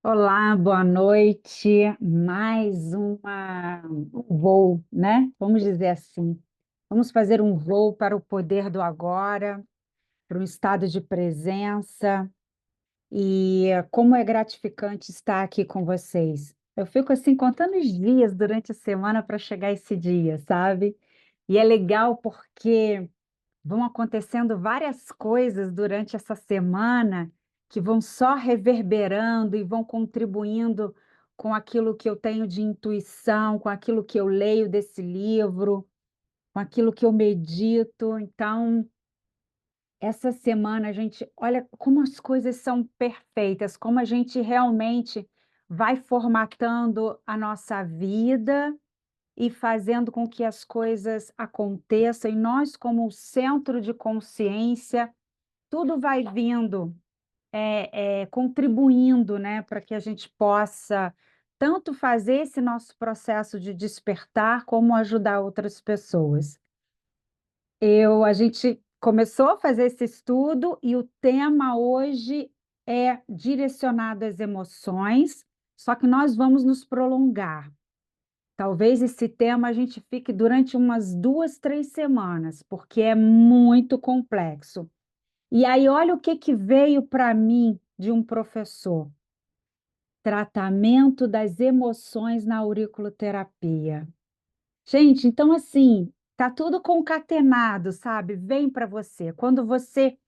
Olá, boa noite. Mais um voo, né? Vamos dizer assim. Vamos fazer um voo para o poder do agora, para um estado de presença. E como é gratificante estar aqui com vocês. Eu fico assim contando os dias durante a semana para chegar esse dia, sabe? E é legal porque vão acontecendo várias coisas durante essa semana que vão só reverberando e vão contribuindo com aquilo que eu tenho de intuição, com aquilo que eu leio desse livro, com aquilo que eu medito. Então, essa semana a gente olha como as coisas são perfeitas, como a gente realmente vai formatando a nossa vida e fazendo com que as coisas aconteçam, e nós, como o centro de consciência, tudo vai vindo, contribuindo, né, para que a gente possa tanto fazer esse nosso processo de despertar, como ajudar outras pessoas. A gente começou a fazer esse estudo e o tema hoje é direcionado às emoções, só que nós vamos nos prolongar. Talvez esse tema a gente fique durante umas 2, 3 semanas, porque é muito complexo. E aí, olha o que que veio para mim de um professor: tratamento das emoções na auriculoterapia. Gente, então assim, tá tudo concatenado, sabe? Vem para você. Quando você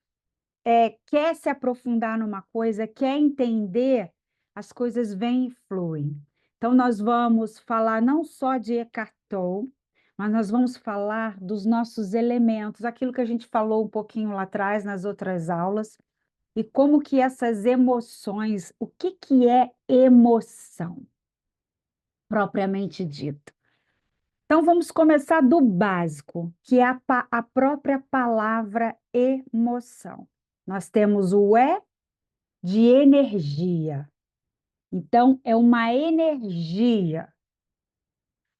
quer se aprofundar numa coisa, quer entender, as coisas vêm e fluem. Então, nós vamos falar não só de Eckhart Tolle, mas nós vamos falar dos nossos elementos, aquilo que a gente falou um pouquinho lá atrás nas outras aulas, e como que essas emoções, o que que é emoção, propriamente dito. Então, vamos começar do básico, que é a própria palavra emoção. Nós temos o de energia. Então, é uma energia,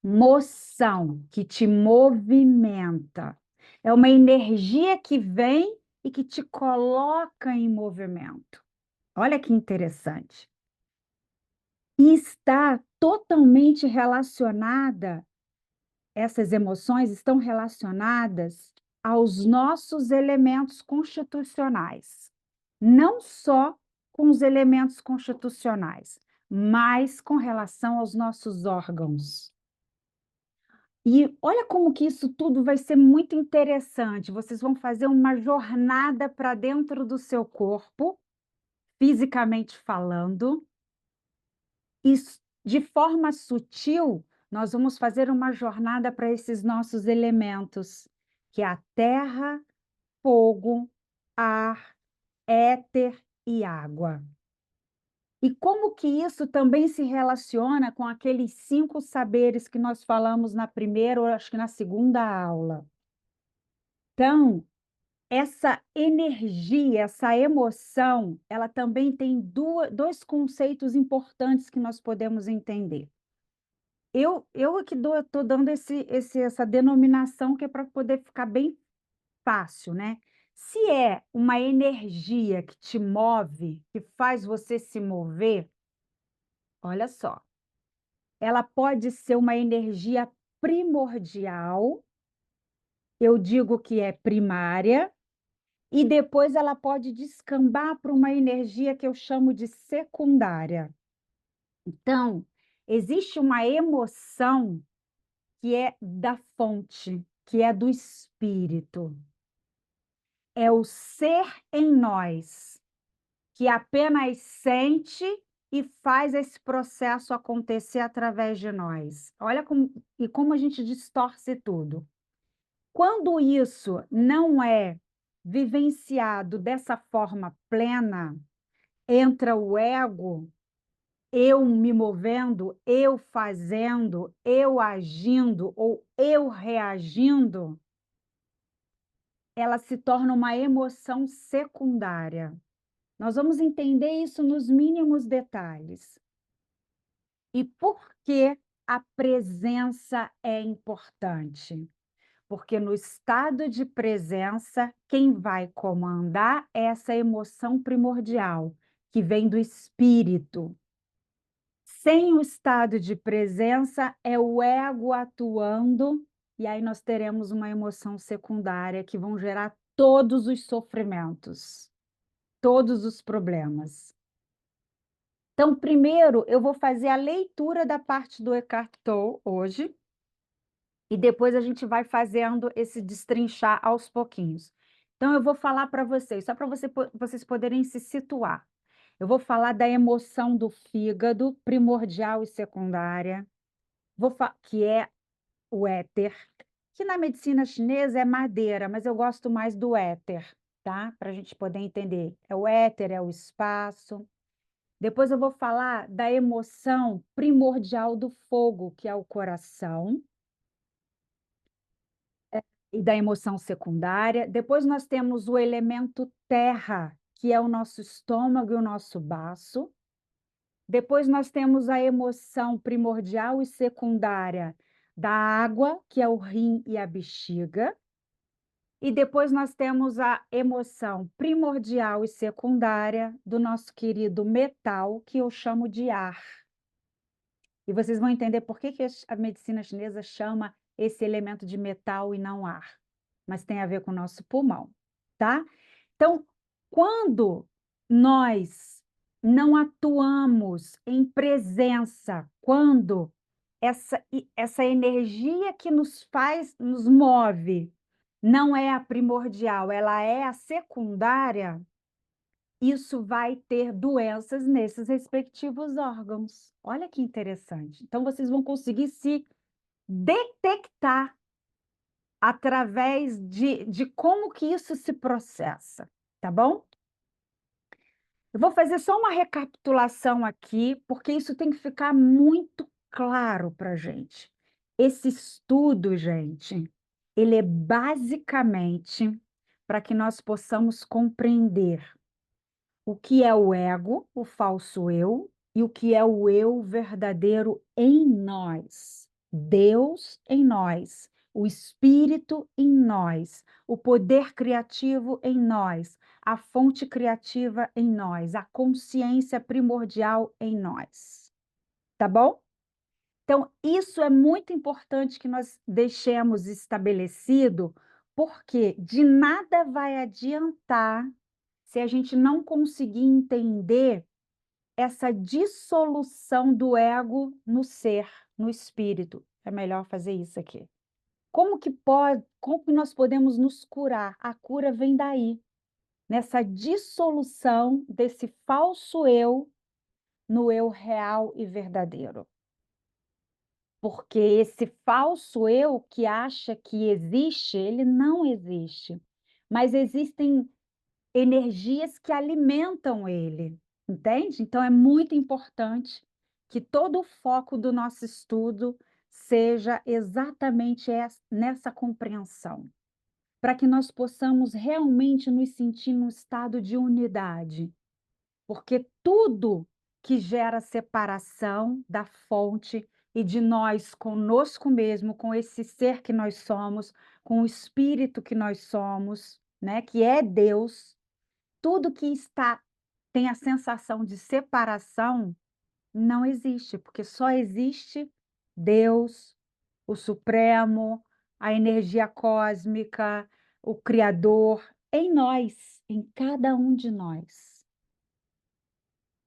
moção, que te movimenta. É uma energia que vem e que te coloca em movimento. Olha que interessante. E está totalmente relacionada, essas emoções estão relacionadas aos nossos elementos constitucionais. Não só com os elementos constitucionais, mas com relação aos nossos órgãos. E olha como que isso tudo vai ser muito interessante. Vocês vão fazer uma jornada para dentro do seu corpo, fisicamente falando, e de forma sutil, nós vamos fazer uma jornada para esses nossos elementos, que é a terra, fogo, ar, éter e água. E como que isso também se relaciona com aqueles 5 saberes que nós falamos na primeira, ou acho que na segunda aula. Então, essa energia, essa emoção, ela também tem 2 conceitos importantes que nós podemos entender. Eu aqui estou dando essa denominação que é para poder ficar bem fácil, né. Se é uma energia que te move, que faz você se mover, olha só, ela pode ser uma energia primordial, eu digo que é primária, e depois ela pode descambar para uma energia que eu chamo de secundária. Então, existe uma emoção que é da fonte, que é do espírito. É o ser em nós, que apenas sente e faz esse processo acontecer através de nós. Olha como a gente distorce tudo. Quando isso não é vivenciado dessa forma plena, entra o ego, eu me movendo, eu fazendo, eu agindo ou eu reagindo, ela se torna uma emoção secundária. Nós vamos entender isso nos mínimos detalhes. E por que a presença é importante? Porque no estado de presença, quem vai comandar é essa emoção primordial, que vem do espírito. Sem o estado de presença, é o ego atuando, e aí nós teremos uma emoção secundária que vão gerar todos os sofrimentos, todos os problemas. Então, primeiro, eu vou fazer a leitura da parte do Eckhart Tolle hoje, e depois a gente vai fazendo esse destrinchar aos pouquinhos. Então, eu vou falar para vocês, só para vocês poderem se situar. Eu vou falar da emoção do fígado, primordial e secundária, que é o éter, que na medicina chinesa é madeira, mas eu gosto mais do éter, tá? Para a gente poder entender. É o éter, é o espaço. Depois eu vou falar da emoção primordial do fogo, que é o coração, e da emoção secundária. Depois nós temos o elemento terra, que é o nosso estômago e o nosso baço. Depois nós temos a emoção primordial e secundária da água, que é o rim e a bexiga. E depois nós temos a emoção primordial e secundária do nosso querido metal, que eu chamo de ar. E vocês vão entender por que a medicina chinesa chama esse elemento de metal e não ar. Mas tem a ver com o nosso pulmão, tá? Então, quando nós não atuamos em presença, quando essa energia que nos faz, nos move, não é a primordial, ela é a secundária, isso vai ter doenças nesses respectivos órgãos. Olha que interessante. Então, vocês vão conseguir se detectar através de como que isso se processa, tá bom? Eu vou fazer só uma recapitulação aqui, porque isso tem que ficar muito claro para a gente. Esse estudo, gente, ele é basicamente para que nós possamos compreender o que é o ego, o falso eu, e o que é o eu verdadeiro em nós. Deus em nós, o Espírito em nós, o poder criativo em nós, a fonte criativa em nós, a consciência primordial em nós. Tá bom? Então, isso é muito importante que nós deixemos estabelecido, porque de nada vai adiantar se a gente não conseguir entender essa dissolução do ego no ser, no espírito. É melhor fazer isso aqui. Como que nós podemos nos curar? A cura vem daí, nessa dissolução desse falso eu no eu real e verdadeiro. Porque esse falso eu que acha que existe, ele não existe. Mas existem energias que alimentam ele, entende? Então, é muito importante que todo o foco do nosso estudo seja exatamente nessa compreensão, para que nós possamos realmente nos sentir num estado de unidade, porque tudo que gera separação da fonte e de nós conosco mesmo, com esse ser que nós somos, com o espírito que nós somos, né, que é Deus, tudo que tem a sensação de separação não existe, porque só existe Deus, o Supremo, a energia cósmica, o Criador em nós, em cada um de nós.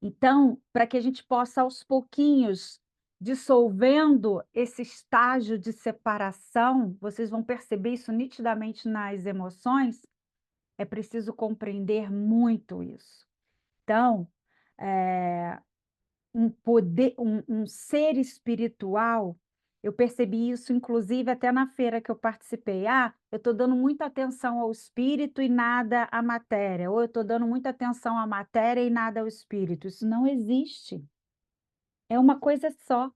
Então, para que a gente possa aos pouquinhos dissolvendo esse estágio de separação, vocês vão perceber isso nitidamente nas emoções, é preciso compreender muito isso. Então, um poder, um ser espiritual, eu percebi isso, inclusive, até na feira que eu participei. Ah, eu estou dando muita atenção ao espírito e nada à matéria, ou eu estou dando muita atenção à matéria e nada ao espírito. Isso não existe. É uma coisa só.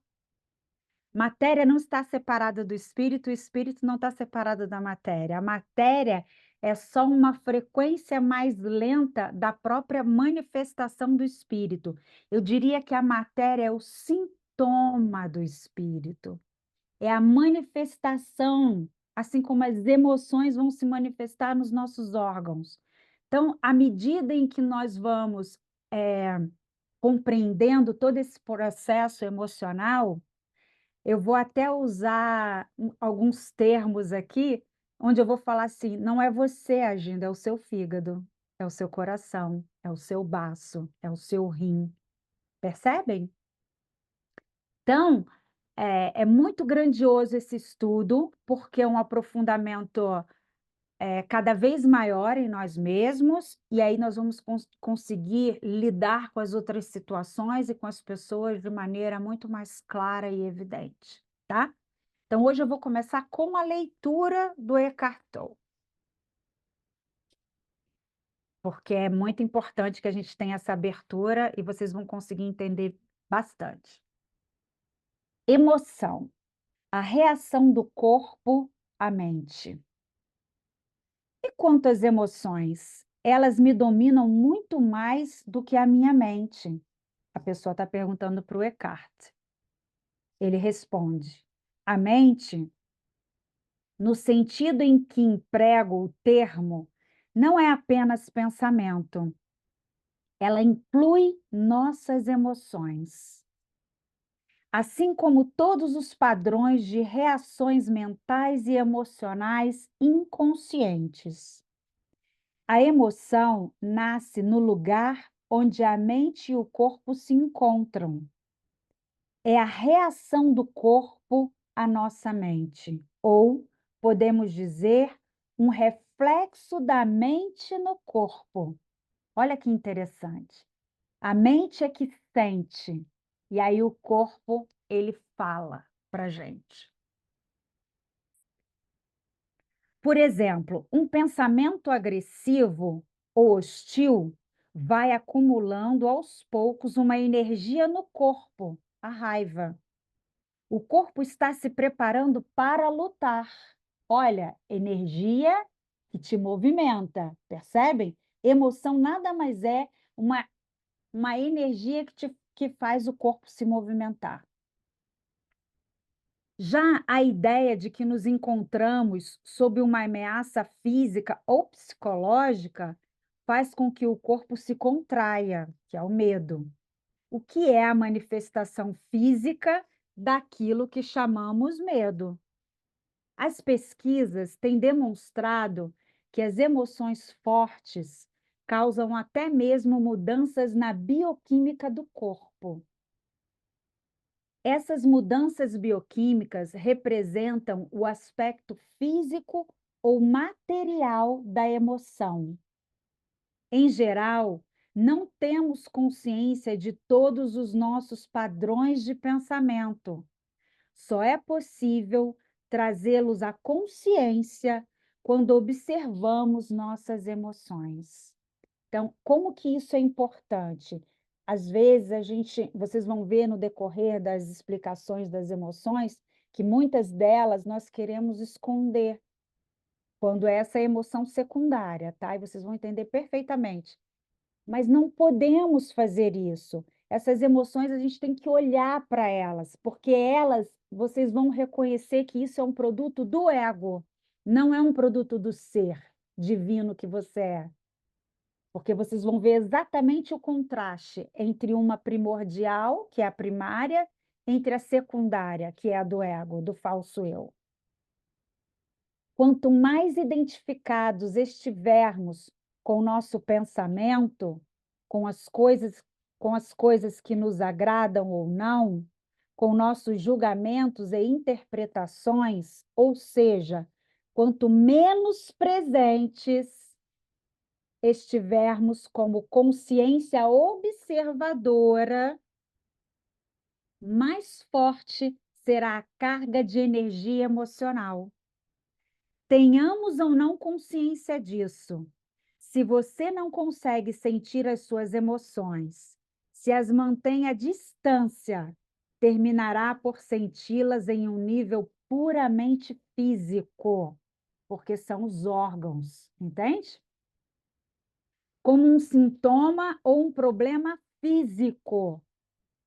Matéria não está separada do espírito, o espírito não está separado da matéria. A matéria é só uma frequência mais lenta da própria manifestação do espírito. Eu diria que a matéria é o sintoma do espírito, é a manifestação, assim como as emoções vão se manifestar nos nossos órgãos. Então, à medida em que nós vamos compreendendo todo esse processo emocional, eu vou até usar alguns termos aqui, onde eu vou falar assim: não é você agindo, é o seu fígado, é o seu coração, é o seu baço, é o seu rim. Percebem? Então, é muito grandioso esse estudo, porque é um aprofundamento cada vez maior em nós mesmos, e aí nós vamos conseguir lidar com as outras situações e com as pessoas de maneira muito mais clara e evidente, tá? Então, hoje eu vou começar com a leitura do Eckhart Tolle, porque é muito importante que a gente tenha essa abertura e vocês vão conseguir entender bastante. Emoção, a reação do corpo à mente. E quanto às emoções? Elas me dominam muito mais do que a minha mente. A pessoa está perguntando para o Eckhart. Ele responde: a mente, no sentido em que emprego o termo, não é apenas pensamento, ela inclui nossas emoções. Assim como todos os padrões de reações mentais e emocionais inconscientes. A emoção nasce no lugar onde a mente e o corpo se encontram. É a reação do corpo à nossa mente, ou, podemos dizer, um reflexo da mente no corpo. Olha que interessante. A mente é que sente, e aí o corpo, ele fala para gente. Por exemplo, um pensamento agressivo ou hostil vai acumulando aos poucos uma energia no corpo, a raiva. O corpo está se preparando para lutar. Olha, energia que te movimenta, percebem? Emoção nada mais é uma, uma energia que faz o corpo se movimentar. Já a ideia de que nos encontramos sob uma ameaça física ou psicológica faz com que o corpo se contraia, que é o medo. O que é a manifestação física daquilo que chamamos medo? As pesquisas têm demonstrado que as emoções fortes causam até mesmo mudanças na bioquímica do corpo. Essas mudanças bioquímicas representam o aspecto físico ou material da emoção. Em geral, não temos consciência de todos os nossos padrões de pensamento. Só é possível trazê-los à consciência quando observamos nossas emoções. Então, como que isso é importante? Às vezes vocês vão ver no decorrer das explicações das emoções, que muitas delas nós queremos esconder, quando é essa emoção secundária, tá? E vocês vão entender perfeitamente. Mas não podemos fazer isso. Essas emoções a gente tem que olhar para elas, porque elas, vocês vão reconhecer que isso é um produto do ego, não é um produto do ser divino que você é. Porque vocês vão ver exatamente o contraste entre uma primordial, que é a primária, entre a secundária, que é a do ego, do falso eu. Quanto mais identificados estivermos com o nosso pensamento, com com as coisas que nos agradam ou não, com nossos julgamentos e interpretações, ou seja, quanto menos presentes estivermos como consciência observadora, mais forte será a carga de energia emocional. Tenhamos ou não consciência disso. Se você não consegue sentir as suas emoções, se as mantém à distância, terminará por senti-las em um nível puramente físico, porque são os órgãos, entende? Como um sintoma ou um problema físico.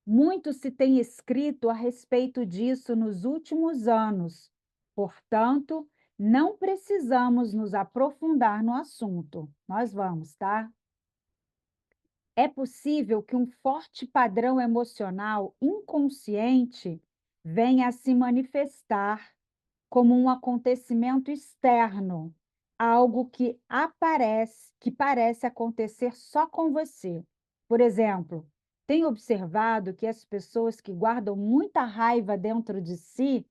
Muito se tem escrito a respeito disso nos últimos anos. Portanto, não precisamos nos aprofundar no assunto. Nós vamos, tá? É possível que um forte padrão emocional inconsciente venha a se manifestar como um acontecimento externo, algo que parece acontecer só com você. Por exemplo, tenho observado que as pessoas que guardam muita raiva dentro de si,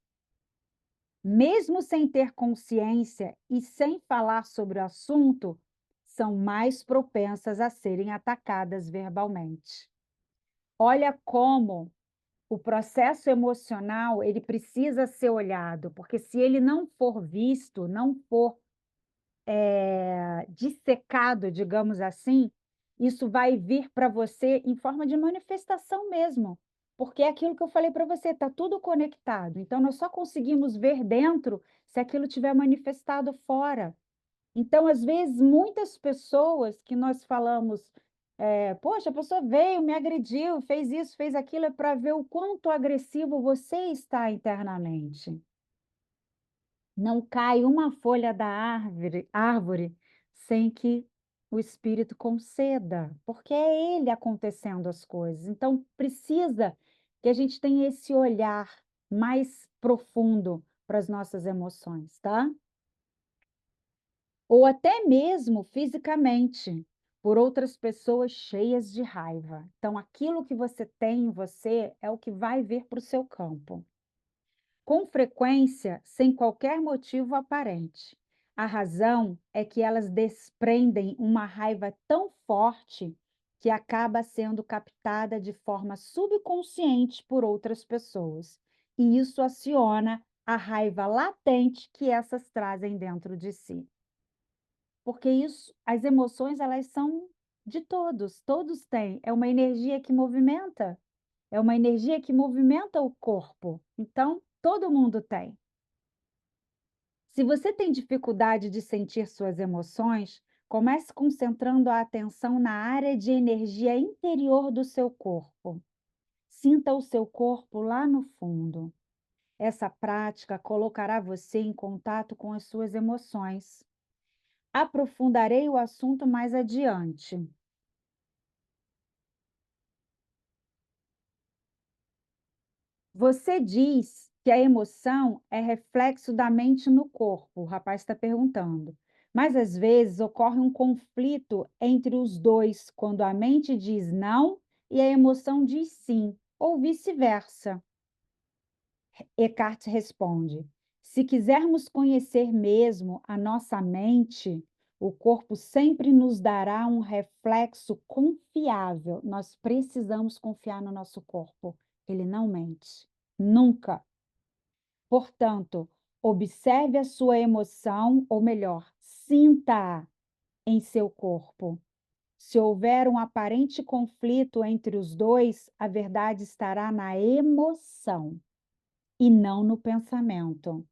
mesmo sem ter consciência e sem falar sobre o assunto, são mais propensas a serem atacadas verbalmente. Olha como o processo emocional, ele precisa ser olhado, porque se ele não for visto, não for, dissecado, digamos assim, isso vai vir para você em forma de manifestação mesmo, porque é aquilo que eu falei para você, está tudo conectado, então nós só conseguimos ver dentro se aquilo tiver manifestado fora. Então, às vezes, muitas pessoas que nós falamos, "Poxa, a pessoa veio, me agrediu, fez isso, fez aquilo", é para ver o quanto agressivo você está internamente. Não cai uma folha da árvore sem que o espírito conceda, porque é ele acontecendo as coisas. Então, precisa que a gente tenha esse olhar mais profundo para as nossas emoções, tá? Ou até mesmo fisicamente, por outras pessoas cheias de raiva. Então, aquilo que você tem em você é o que vai vir para o seu campo. Com frequência, sem qualquer motivo aparente. A razão é que elas desprendem uma raiva tão forte que acaba sendo captada de forma subconsciente por outras pessoas. E isso aciona a raiva latente que essas trazem dentro de si. Porque isso as emoções, elas são de todos, todos têm, é uma energia que movimenta, é uma energia que movimenta o corpo, então todo mundo tem. Se você tem dificuldade de sentir suas emoções, comece concentrando a atenção na área de energia interior do seu corpo. Sinta o seu corpo lá no fundo. Essa prática colocará você em contato com as suas emoções. Aprofundarei o assunto mais adiante. Você diz que a emoção é reflexo da mente no corpo, o rapaz está perguntando. Mas às vezes ocorre um conflito entre os dois, quando a mente diz não e a emoção diz sim, ou vice-versa. Eckhart responde: se quisermos conhecer mesmo a nossa mente, o corpo sempre nos dará um reflexo confiável. Nós precisamos confiar no nosso corpo. Ele não mente. Nunca. Portanto, observe a sua emoção, ou melhor, sinta-a em seu corpo. Se houver um aparente conflito entre os dois, a verdade estará na emoção e não no pensamento.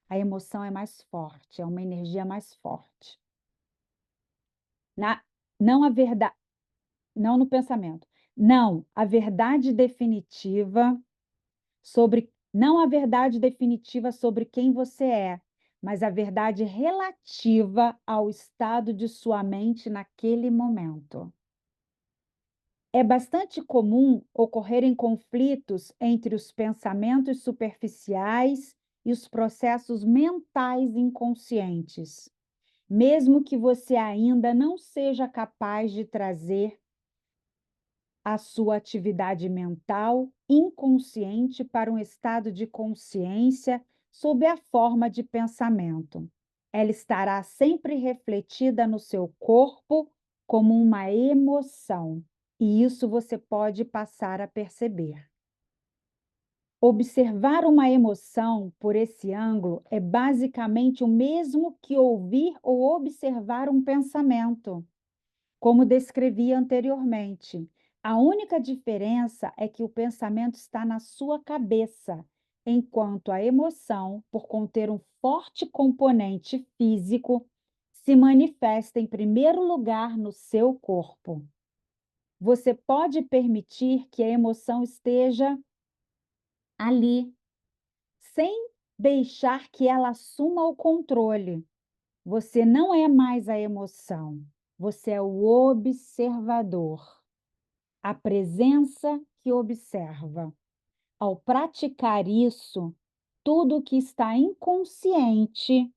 A emoção é mais forte, é uma energia mais forte. Na, não a verdade, não no pensamento. Não, a verdade definitiva sobre não a verdade definitiva sobre quem você é, mas a verdade relativa ao estado de sua mente naquele momento. É bastante comum ocorrerem conflitos entre os pensamentos superficiais e os processos mentais inconscientes, mesmo que você ainda não seja capaz de trazer a sua atividade mental inconsciente para um estado de consciência sob a forma de pensamento. Ela estará sempre refletida no seu corpo como uma emoção, e isso você pode passar a perceber. Observar uma emoção por esse ângulo é basicamente o mesmo que ouvir ou observar um pensamento. Como descrevi anteriormente, a única diferença é que o pensamento está na sua cabeça, enquanto a emoção, por conter um forte componente físico, se manifesta em primeiro lugar no seu corpo. Você pode permitir que a emoção esteja ali, sem deixar que ela assuma o controle. Você não é mais a emoção, você é o observador. a presença que observa. Ao praticar isso, tudo que está inconsciente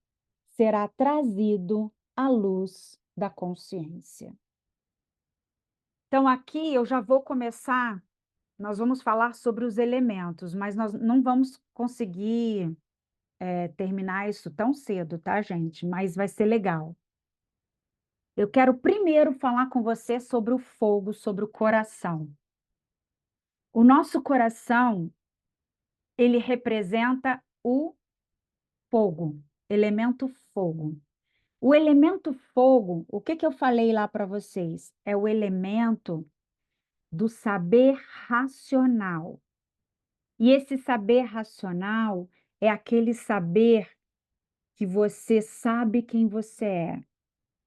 será trazido à luz da consciência. Então, aqui eu já vou começar. Nós vamos falar sobre os elementos, mas nós não vamos conseguir, terminar isso tão cedo, tá, gente? Mas vai ser legal. Eu quero primeiro falar com você sobre o fogo, sobre o coração. O nosso coração, ele representa o fogo, elemento fogo. O elemento fogo, o que que eu falei lá para vocês? É o elemento do saber racional. E esse saber racional é aquele saber que você sabe quem você é,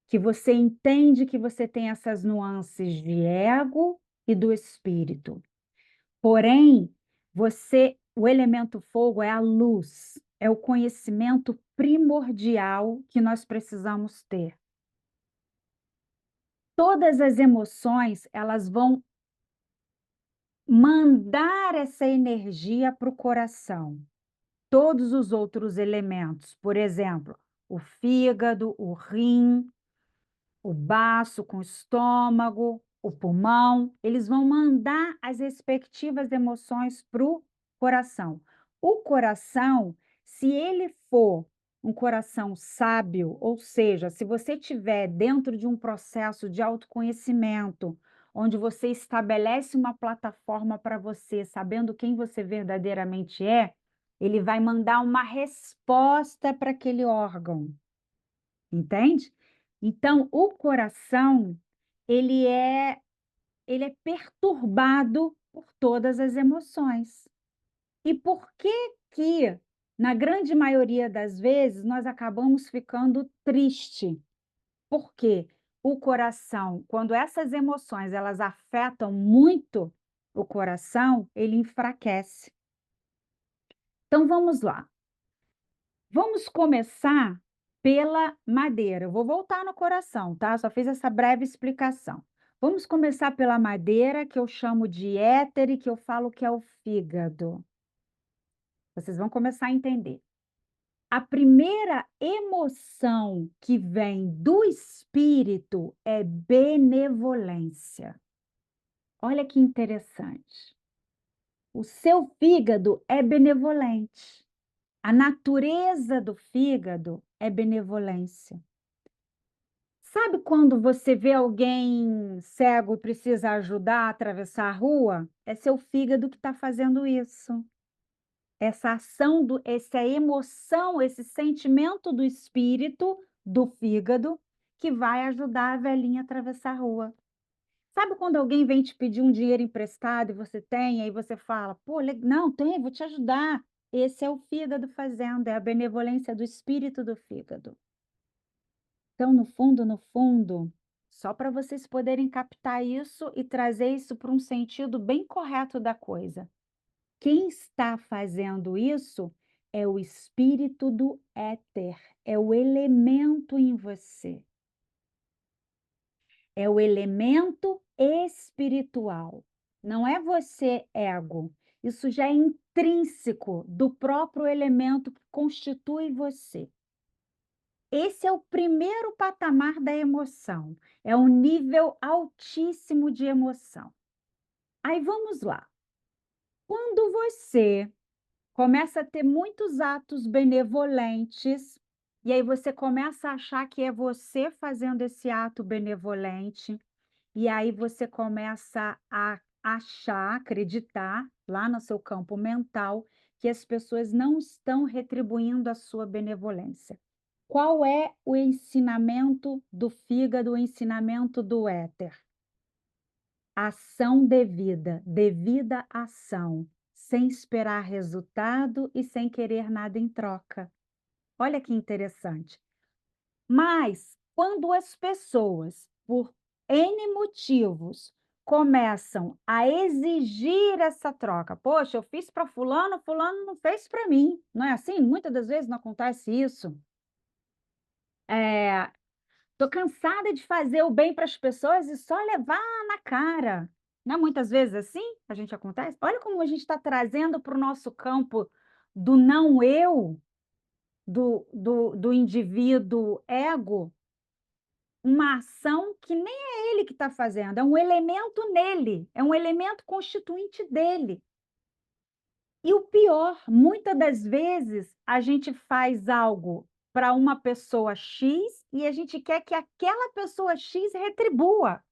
que você entende que você tem essas nuances de ego e do espírito. Porém, o elemento fogo é a luz, é o conhecimento primordial que nós precisamos ter. Todas as emoções, elas vão mandar essa energia para o coração. Todos os outros elementos, por exemplo, o fígado, o rim, o baço com o estômago, o pulmão, eles vão mandar as respectivas emoções para o coração. O coração, se ele for um coração sábio, ou seja, se você estiver dentro de um processo de autoconhecimento, onde você estabelece uma plataforma para você, sabendo quem você verdadeiramente é, ele vai mandar uma resposta para aquele órgão, entende? Então, o coração, ele é ele é perturbado por todas as emoções. E por que, na grande maioria das vezes, nós acabamos ficando triste? Porque o coração, quando essas emoções, elas afetam muito o coração, ele enfraquece. Então, vamos lá. Vamos começar pela madeira. Eu vou voltar no coração, tá? Só fiz essa breve explicação. Vamos começar pela madeira, que eu chamo de éter e que eu falo que é o fígado. Vocês vão começar a entender. A primeira emoção que vem do espírito é benevolência. Olha que interessante. O seu fígado é benevolente. A natureza do fígado é benevolência. Sabe quando você vê alguém cego e precisa ajudar a atravessar a rua? É seu fígado que está fazendo isso. Essa ação, essa emoção, esse sentimento do espírito, do fígado, que vai ajudar a velhinha a atravessar a rua. Sabe quando alguém vem te pedir um dinheiro emprestado e você tem, aí você fala, pô, não, tem, vou te ajudar. Esse é o fígado fazendo, é a benevolência do espírito do fígado. Então, no fundo, só para vocês poderem captar isso e trazer isso para um sentido bem correto da coisa. Quem está fazendo isso é o espírito do éter, é o elemento em você. É o elemento espiritual. Não é você, ego. Isso já é intrínseco do próprio elemento que constitui você. Esse é o primeiro patamar da emoção. É um nível altíssimo de emoção. Aí vamos lá. Quando você começa a ter muitos atos benevolentes, e aí você começa a achar que é você fazendo esse ato benevolente, e aí você começa a achar, acreditar lá no seu campo mental que as pessoas não estão retribuindo a sua benevolência. Qual é o ensinamento do fígado, o ensinamento do éter? Ação devida, devida ação, sem esperar resultado e sem querer nada em troca. Olha que interessante. Mas, quando as pessoas, por N motivos, começam a exigir essa troca, poxa, eu fiz para fulano, fulano não fez para mim, não é assim? Muitas das vezes não acontece isso. Tô cansada de fazer o bem para as pessoas e só levar na cara. Não é muitas vezes assim a gente acontece? Olha como a gente está trazendo para o nosso campo do não eu, do indivíduo ego, uma ação que nem é ele que está fazendo, é um elemento nele, é um elemento constituinte dele. E o pior, muitas das vezes a gente faz algo para uma pessoa X e a gente quer que aquela pessoa X retribua.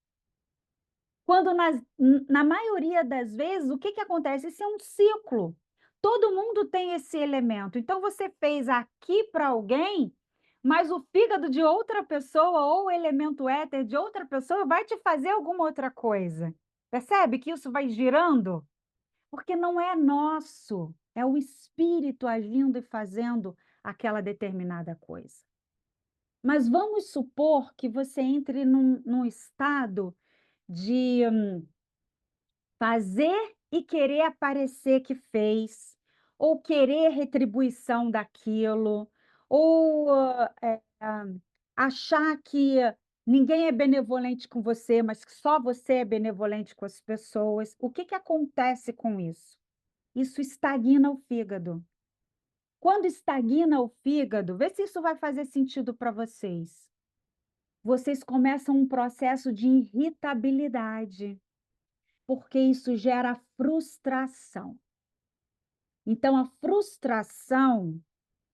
Quando na maioria das vezes, o que que acontece? Isso é um ciclo. Todo mundo tem esse elemento. Então, você fez aqui para alguém, mas o fígado de outra pessoa ou o elemento éter de outra pessoa vai te fazer alguma outra coisa. Percebe que isso vai girando? Porque não é nosso, é o espírito agindo e fazendo aquela determinada coisa. Mas vamos supor que você entre num estado de fazer e querer aparecer que fez, ou querer retribuição daquilo, ou achar que ninguém é benevolente com você, mas que só você é benevolente com as pessoas. O que que acontece com isso? Isso estagna o fígado. Quando estagna o fígado, vê se isso vai fazer sentido para vocês. Vocês começam um processo de irritabilidade, porque isso gera frustração. Então, a frustração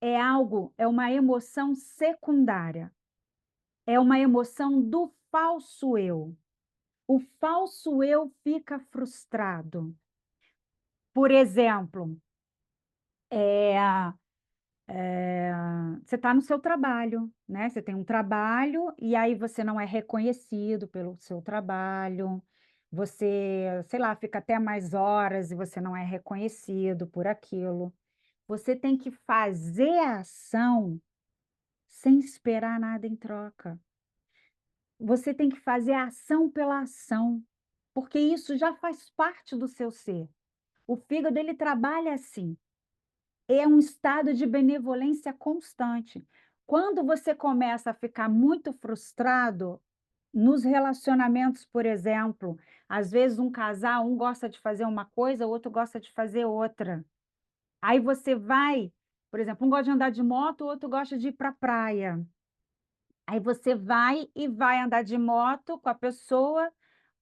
é uma emoção secundária, é uma emoção do falso eu. O falso eu fica frustrado. Por exemplo, é, você está no seu trabalho, né? Você tem um trabalho e aí você não é reconhecido pelo seu trabalho, você, sei lá, fica até mais horas e você não é reconhecido por aquilo. Você tem que fazer a ação sem esperar nada em troca. Você tem que fazer a ação pela ação, porque isso já faz parte do seu ser. O fígado ele trabalha assim. É um estado de benevolência constante. Quando você começa a ficar muito frustrado nos relacionamentos, por exemplo, às vezes um casal, um gosta de fazer uma coisa, o outro gosta de fazer outra. Aí você vai, por exemplo, um gosta de andar de moto, o outro gosta de ir para a praia. Aí você vai e vai andar de moto com a pessoa,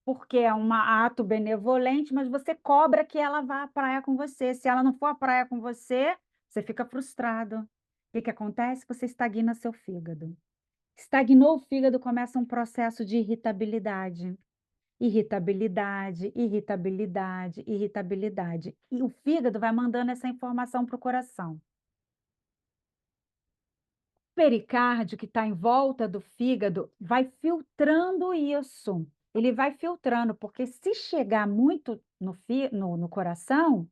porque é um ato benevolente, mas você cobra que ela vá à praia com você. Se ela não for à praia com você, você fica frustrado. O que que acontece? Você estagna seu fígado. Estagnou o fígado, começa um processo de irritabilidade. Irritabilidade, irritabilidade, irritabilidade. E o fígado vai mandando essa informação para o coração. Pericárdio que está em volta do fígado vai filtrando isso. Ele vai filtrando, porque se chegar muito no coração,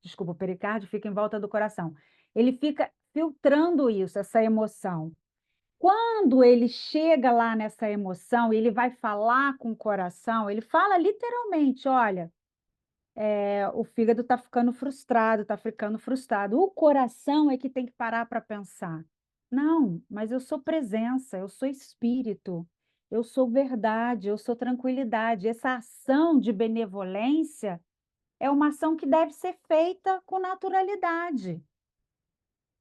desculpa, o pericárdio fica em volta do coração, ele fica filtrando isso, essa emoção. Quando ele chega lá nessa emoção, ele vai falar com o coração, ele fala literalmente: olha, o fígado está ficando frustrado, está ficando frustrado. O coração é que tem que parar para pensar. Não, mas eu sou presença, eu sou espírito, eu sou verdade, eu sou tranquilidade. Essa ação de benevolência é uma ação que deve ser feita com naturalidade.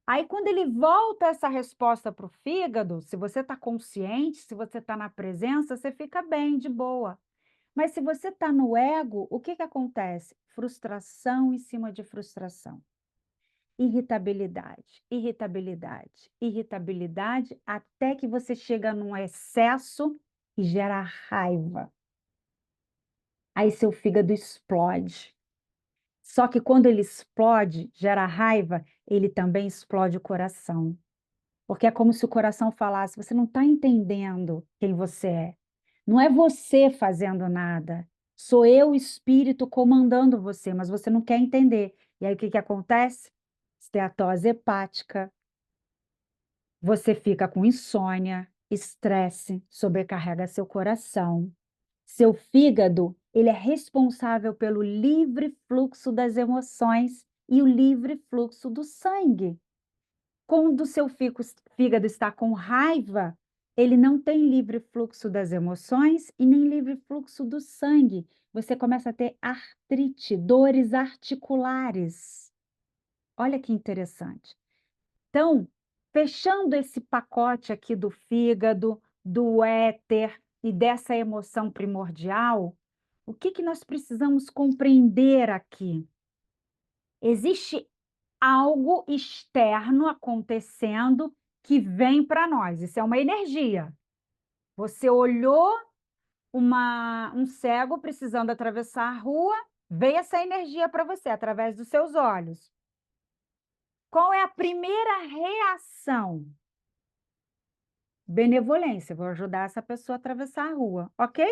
Aí, quando ele volta essa resposta para o fígado, se você está consciente, se você está na presença, você fica bem, de boa. Mas se você está no ego, o que que acontece? Frustração em cima de frustração. Irritabilidade, irritabilidade, irritabilidade, até que você chega num excesso e gera raiva. Aí seu fígado explode. Só que quando ele explode, gera raiva, ele também explode o coração. Porque é como se o coração falasse: você não está entendendo quem você é. Não é você fazendo nada. Sou eu, o espírito, comandando você, mas você não quer entender. E aí o que que acontece? Esteatose hepática, você fica com insônia, estresse, sobrecarrega seu coração. Seu fígado, ele é responsável pelo livre fluxo das emoções e o livre fluxo do sangue. Quando o seu fígado está com raiva, Ele não tem livre fluxo das emoções e nem livre fluxo do sangue. Você começa a ter artrite, dores articulares. Olha que interessante. Então, fechando esse pacote aqui do fígado, do éter e dessa emoção primordial, o que que nós precisamos compreender aqui? Existe algo externo acontecendo que vem para nós, isso é uma energia. Você olhou um cego precisando atravessar a rua, veio essa energia para você através dos seus olhos. Qual é a primeira reação? Benevolência, vou ajudar essa pessoa a atravessar a rua, ok?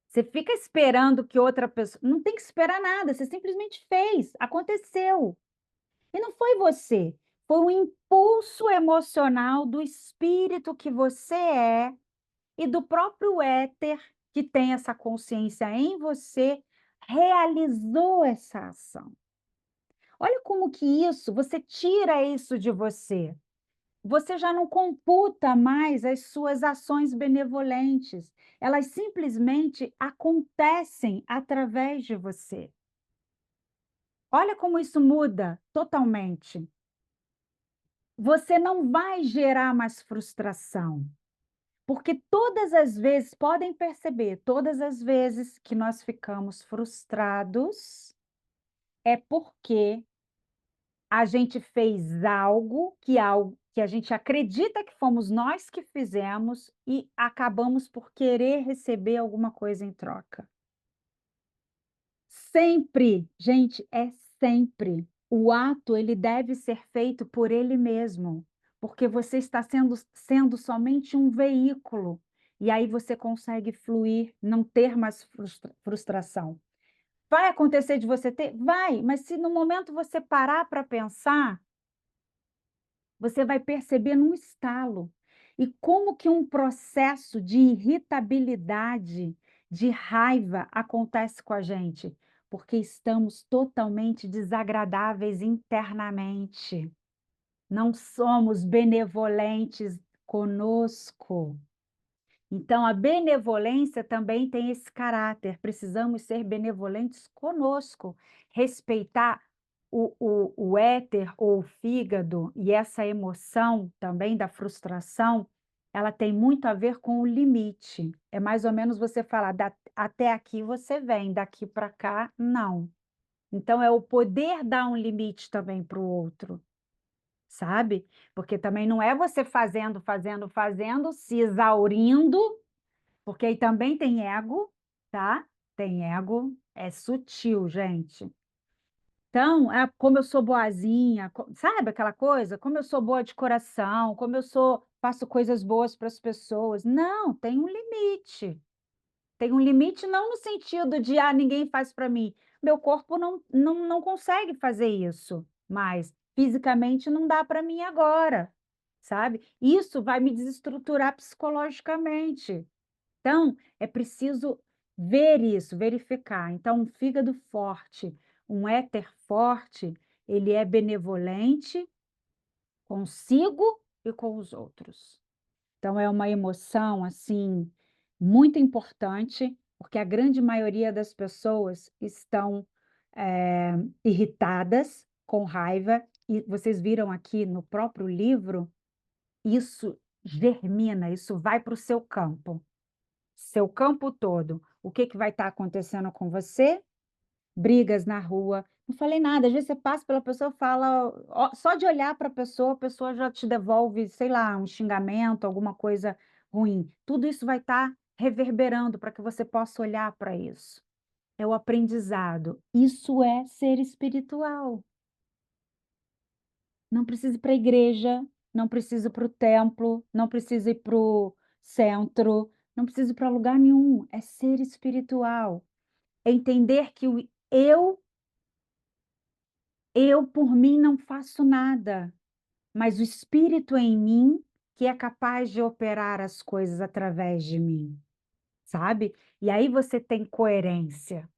Você fica esperando que outra pessoa. Não tem que esperar nada, você simplesmente fez, aconteceu. E não foi você, foi um impulso emocional do espírito que você é e do próprio éter que tem essa consciência em você, realizou essa ação. Olha como que isso, você tira isso de você. Você já não computa mais as suas ações benevolentes, elas simplesmente acontecem através de você. Olha como isso muda totalmente. Você não vai gerar mais frustração, porque todas as vezes, podem perceber, todas as vezes que nós ficamos frustrados, é porque a gente fez algo que a gente acredita que fomos nós que fizemos e acabamos por querer receber alguma coisa em troca. Sempre, gente, é sempre. O ato ele deve ser feito por ele mesmo, porque você está sendo somente um veículo, e aí você consegue fluir, não ter mais frustração. Vai acontecer de você ter? Vai, mas se no momento você parar para pensar, você vai perceber num estalo. E como que um processo de irritabilidade, de raiva acontece com a gente? Porque estamos totalmente desagradáveis internamente. Não somos benevolentes conosco. Então, a benevolência também tem esse caráter. Precisamos ser benevolentes conosco, respeitar o éter ou o fígado e essa emoção também da frustração, ela tem muito a ver com o limite. É mais ou menos você falar, até aqui você vem, daqui para cá, não. Então, é o poder dar um limite também para o outro, sabe? Porque também não é você fazendo, fazendo, fazendo, se exaurindo, porque aí também tem ego, tá? Tem ego, é sutil, gente. Então, como eu sou boazinha, sabe aquela coisa? Como eu sou boa de coração, como eu sou, faço coisas boas para as pessoas. Não, tem um limite. Tem um limite não no sentido de, ninguém faz para mim. Meu corpo não consegue fazer isso, mas fisicamente não dá para mim agora, sabe? Isso vai me desestruturar psicologicamente. Então, é preciso ver isso, verificar. Então, um fígado forte, um éter forte, ele é benevolente consigo e com os outros. Então, é uma emoção, assim, muito importante, porque a grande maioria das pessoas estão irritadas, com raiva, e vocês viram aqui no próprio livro, isso germina, isso vai para o seu campo todo. O que que vai estar acontecendo com você? Brigas na rua. Não falei nada, às vezes você passa pela pessoa, fala, só de olhar para a pessoa já te devolve, sei lá, um xingamento, alguma coisa ruim. Tudo isso vai estar reverberando para que você possa olhar para isso. É o aprendizado. Isso é ser espiritual. Não precisa ir para a igreja, não precisa ir para o templo, não precisa ir para o centro, não precisa ir para lugar nenhum. É ser espiritual. É entender que o eu por mim não faço nada, mas o espírito em mim que é capaz de operar as coisas através de mim, sabe? E aí você tem coerência.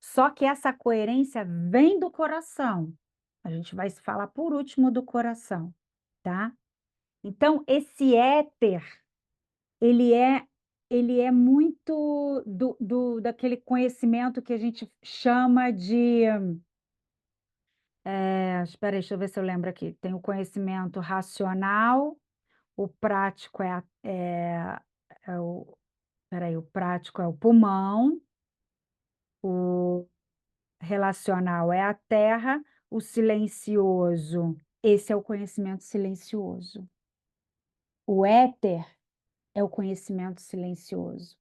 Só que essa coerência vem do coração. A gente vai falar por último do coração, tá? Então, esse éter, ele é, ele é muito daquele conhecimento que a gente chama de... espera aí, deixa eu ver se eu lembro aqui. Tem o conhecimento racional, o prático é o... Espera aí, o prático é o pulmão, o relacional é a terra, o silencioso, esse é o conhecimento silencioso. O éter é o conhecimento silencioso.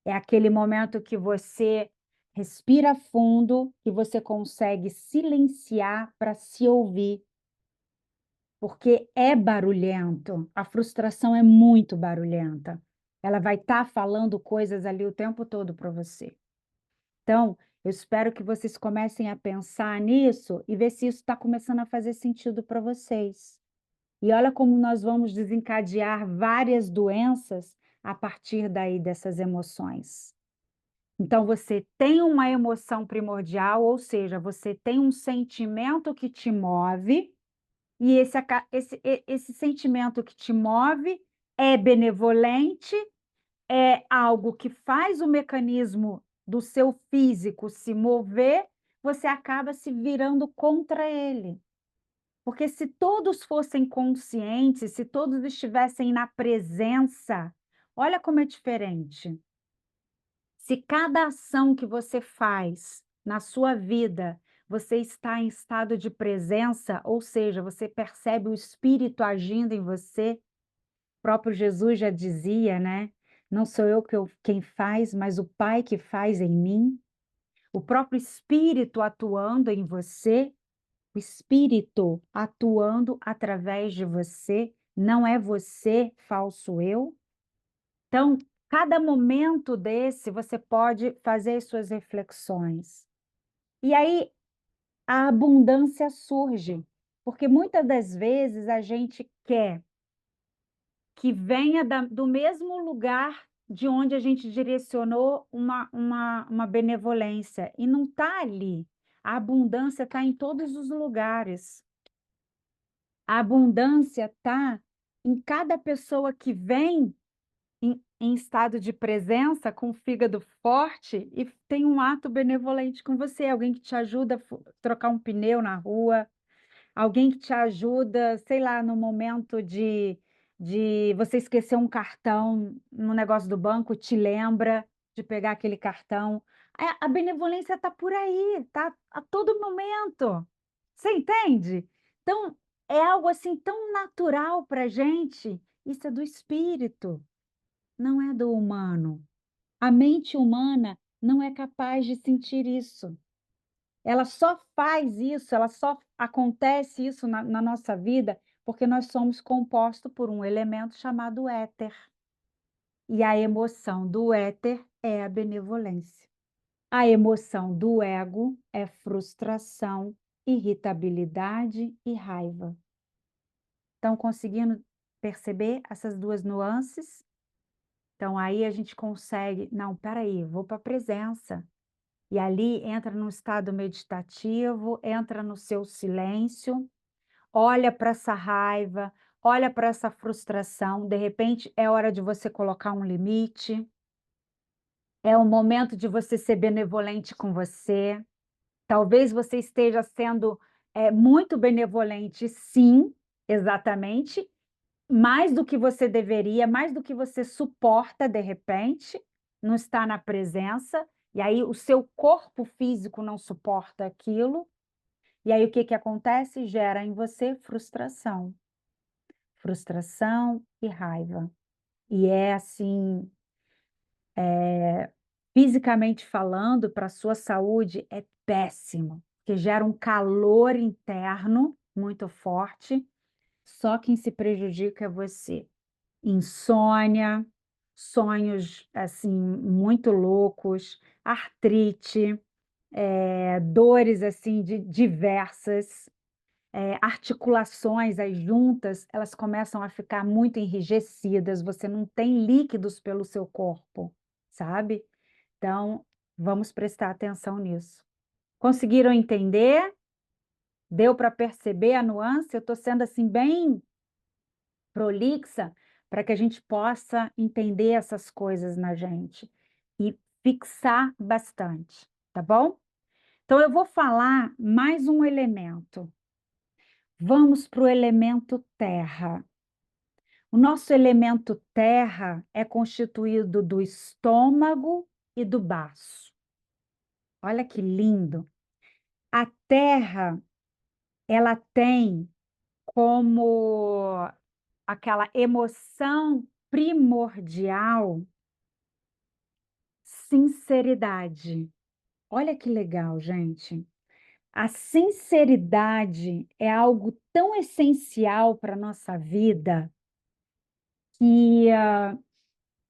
É aquele momento que você respira fundo, que você consegue silenciar para se ouvir, porque é barulhento. A frustração é muito barulhenta. Ela vai estar falando coisas ali o tempo todo para você. Então, eu espero que vocês comecem a pensar nisso e ver se isso está começando a fazer sentido para vocês. E olha como nós vamos desencadear várias doenças a partir daí dessas emoções. Então, você tem uma emoção primordial, ou seja, você tem um sentimento que te move, e esse sentimento que te move é benevolente, é algo que faz o mecanismo do seu físico se mover, você acaba se virando contra ele. Porque se todos fossem conscientes, se todos estivessem na presença, olha como é diferente. Se cada ação que você faz na sua vida, você está em estado de presença, ou seja, você percebe o Espírito agindo em você, o próprio Jesus já dizia, né? Não sou eu quem faz, mas o Pai que faz em mim. O próprio Espírito atuando em você, o Espírito atuando através de você, não é você, falso eu. Então, cada momento desse, você pode fazer as suas reflexões. E aí, a abundância surge, porque muitas das vezes a gente quer que venha do mesmo lugar de onde a gente direcionou uma benevolência, e não está ali. A abundância está em todos os lugares. A abundância está em cada pessoa que vem em estado de presença, com o fígado forte, e tem um ato benevolente com você, alguém que te ajuda a trocar um pneu na rua, alguém que te ajuda, sei lá, no momento de você esquecer um cartão no negócio do banco, te lembra de pegar aquele cartão. A benevolência está por aí, está a todo momento. Você entende? Então, é algo assim tão natural para a gente. Isso é do espírito, não é do humano. A mente humana não é capaz de sentir isso. Ela só faz isso, ela só acontece isso na nossa vida porque nós somos compostos por um elemento chamado éter. E a emoção do éter é a benevolência. A emoção do ego é frustração, irritabilidade e raiva. Estão conseguindo perceber essas duas nuances? Então, aí a gente consegue, não, peraí, vou para a presença. E ali entra num estado meditativo, entra no seu silêncio, olha para essa raiva, olha para essa frustração. De repente, é hora de você colocar um limite, é o momento de você ser benevolente com você. Talvez você esteja sendo muito benevolente, sim, exatamente, mais do que você deveria, mais do que você suporta de repente, não está na presença, e aí o seu corpo físico não suporta aquilo, e aí o que que acontece? Gera em você frustração. Frustração e raiva. E é assim, fisicamente falando, para a sua saúde é péssimo, porque gera um calor interno muito forte, só quem se prejudica é você. Insônia, sonhos assim muito loucos, artrite, dores assim diversas, articulações, as juntas, elas começam a ficar muito enrijecidas, você não tem líquidos pelo seu corpo, sabe? Então, vamos prestar atenção nisso. Conseguiram entender? Deu para perceber a nuance? Eu estou sendo assim bem prolixa, para que a gente possa entender essas coisas na gente e fixar bastante, tá bom? Então eu vou falar mais um elemento. Vamos para o elemento terra. O nosso elemento terra é constituído do estômago e do baço. Olha que lindo. A terra, ela tem como aquela emoção primordial sinceridade. Olha que legal, gente. A sinceridade é algo tão essencial para a nossa vida que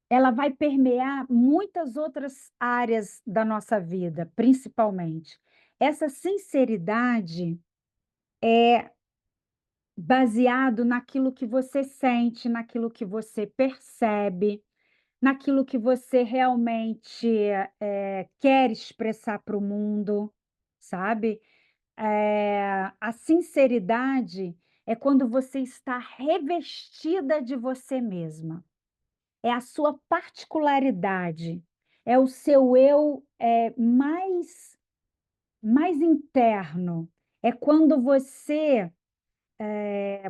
ela vai permear muitas outras áreas da nossa vida, principalmente. Essa sinceridade é baseado naquilo que você sente, naquilo que você percebe, naquilo que você realmente, quer expressar para o mundo, sabe? A sinceridade é quando você está revestida de você mesma. É a sua particularidade, é o seu eu, mais interno. É quando você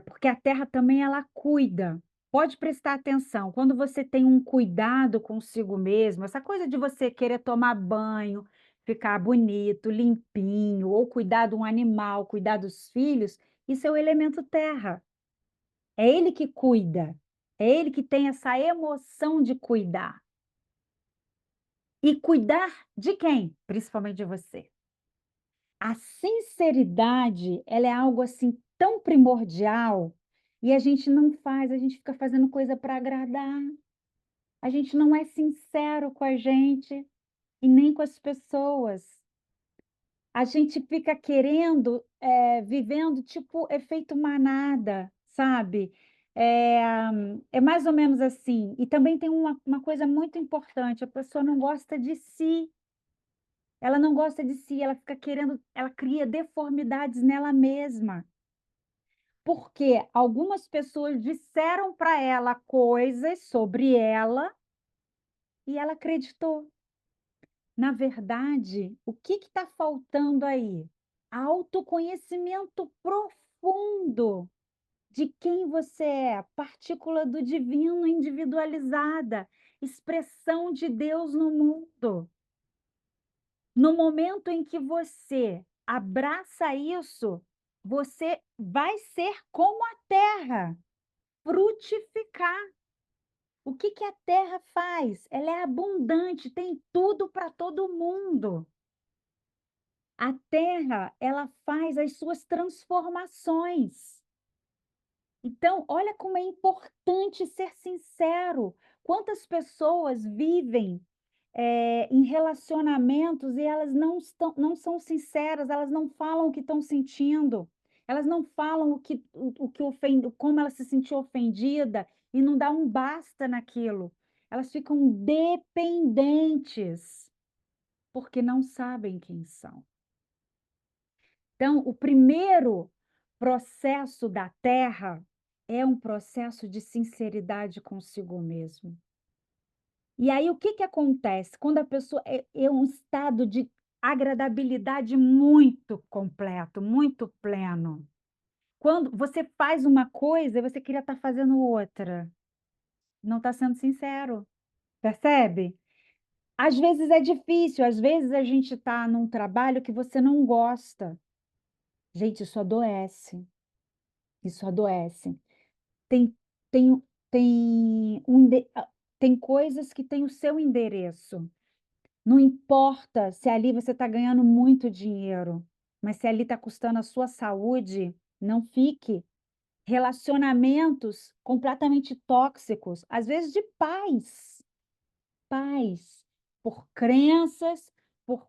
porque a terra também ela cuida. Pode prestar atenção, quando você tem um cuidado consigo mesmo, essa coisa de você querer tomar banho, ficar bonito, limpinho, ou cuidar de um animal, cuidar dos filhos, isso é o elemento terra. É ele que cuida, é ele que tem essa emoção de cuidar. E cuidar de quem? Principalmente de você. A sinceridade, ela é algo assim tão primordial e a gente não faz, a gente fica fazendo coisa para agradar. A gente não é sincero com a gente e nem com as pessoas. A gente fica querendo, vivendo tipo efeito manada, sabe? É, é mais ou menos assim. E também tem uma coisa muito importante: a pessoa não gosta de si. Ela não gosta de si, ela fica querendo, ela cria deformidades nela mesma. Porque algumas pessoas disseram para ela coisas sobre ela e ela acreditou. Na verdade, o que está faltando aí? Autoconhecimento profundo de quem você é, partícula do divino individualizada, expressão de Deus no mundo. No momento em que você abraça isso, você vai ser como a terra, frutificar. O que que a terra faz? Ela é abundante, tem tudo para todo mundo. A terra, ela faz as suas transformações. Então, olha como é importante ser sincero. Quantas pessoas vivem em relacionamentos e elas não são sinceras, elas não falam o que estão sentindo, elas não falam o que ofende, como ela se sentiu ofendida e não dá um basta naquilo. Elas ficam dependentes porque não sabem quem são. Então, o primeiro processo da terra é um processo de sinceridade consigo mesmo. E aí, o que que acontece? Quando a pessoa é um estado de agradabilidade muito completo, muito pleno. Quando você faz uma coisa e você queria estar fazendo outra, não está sendo sincero, percebe? Às vezes é difícil, às vezes a gente está num trabalho que você não gosta. Gente, isso adoece, isso adoece. Tem, tem, tem coisas que têm o seu endereço. Não importa se ali você está ganhando muito dinheiro, mas se ali está custando a sua saúde, não fique. Relacionamentos completamente tóxicos, às vezes de pais, por crenças, por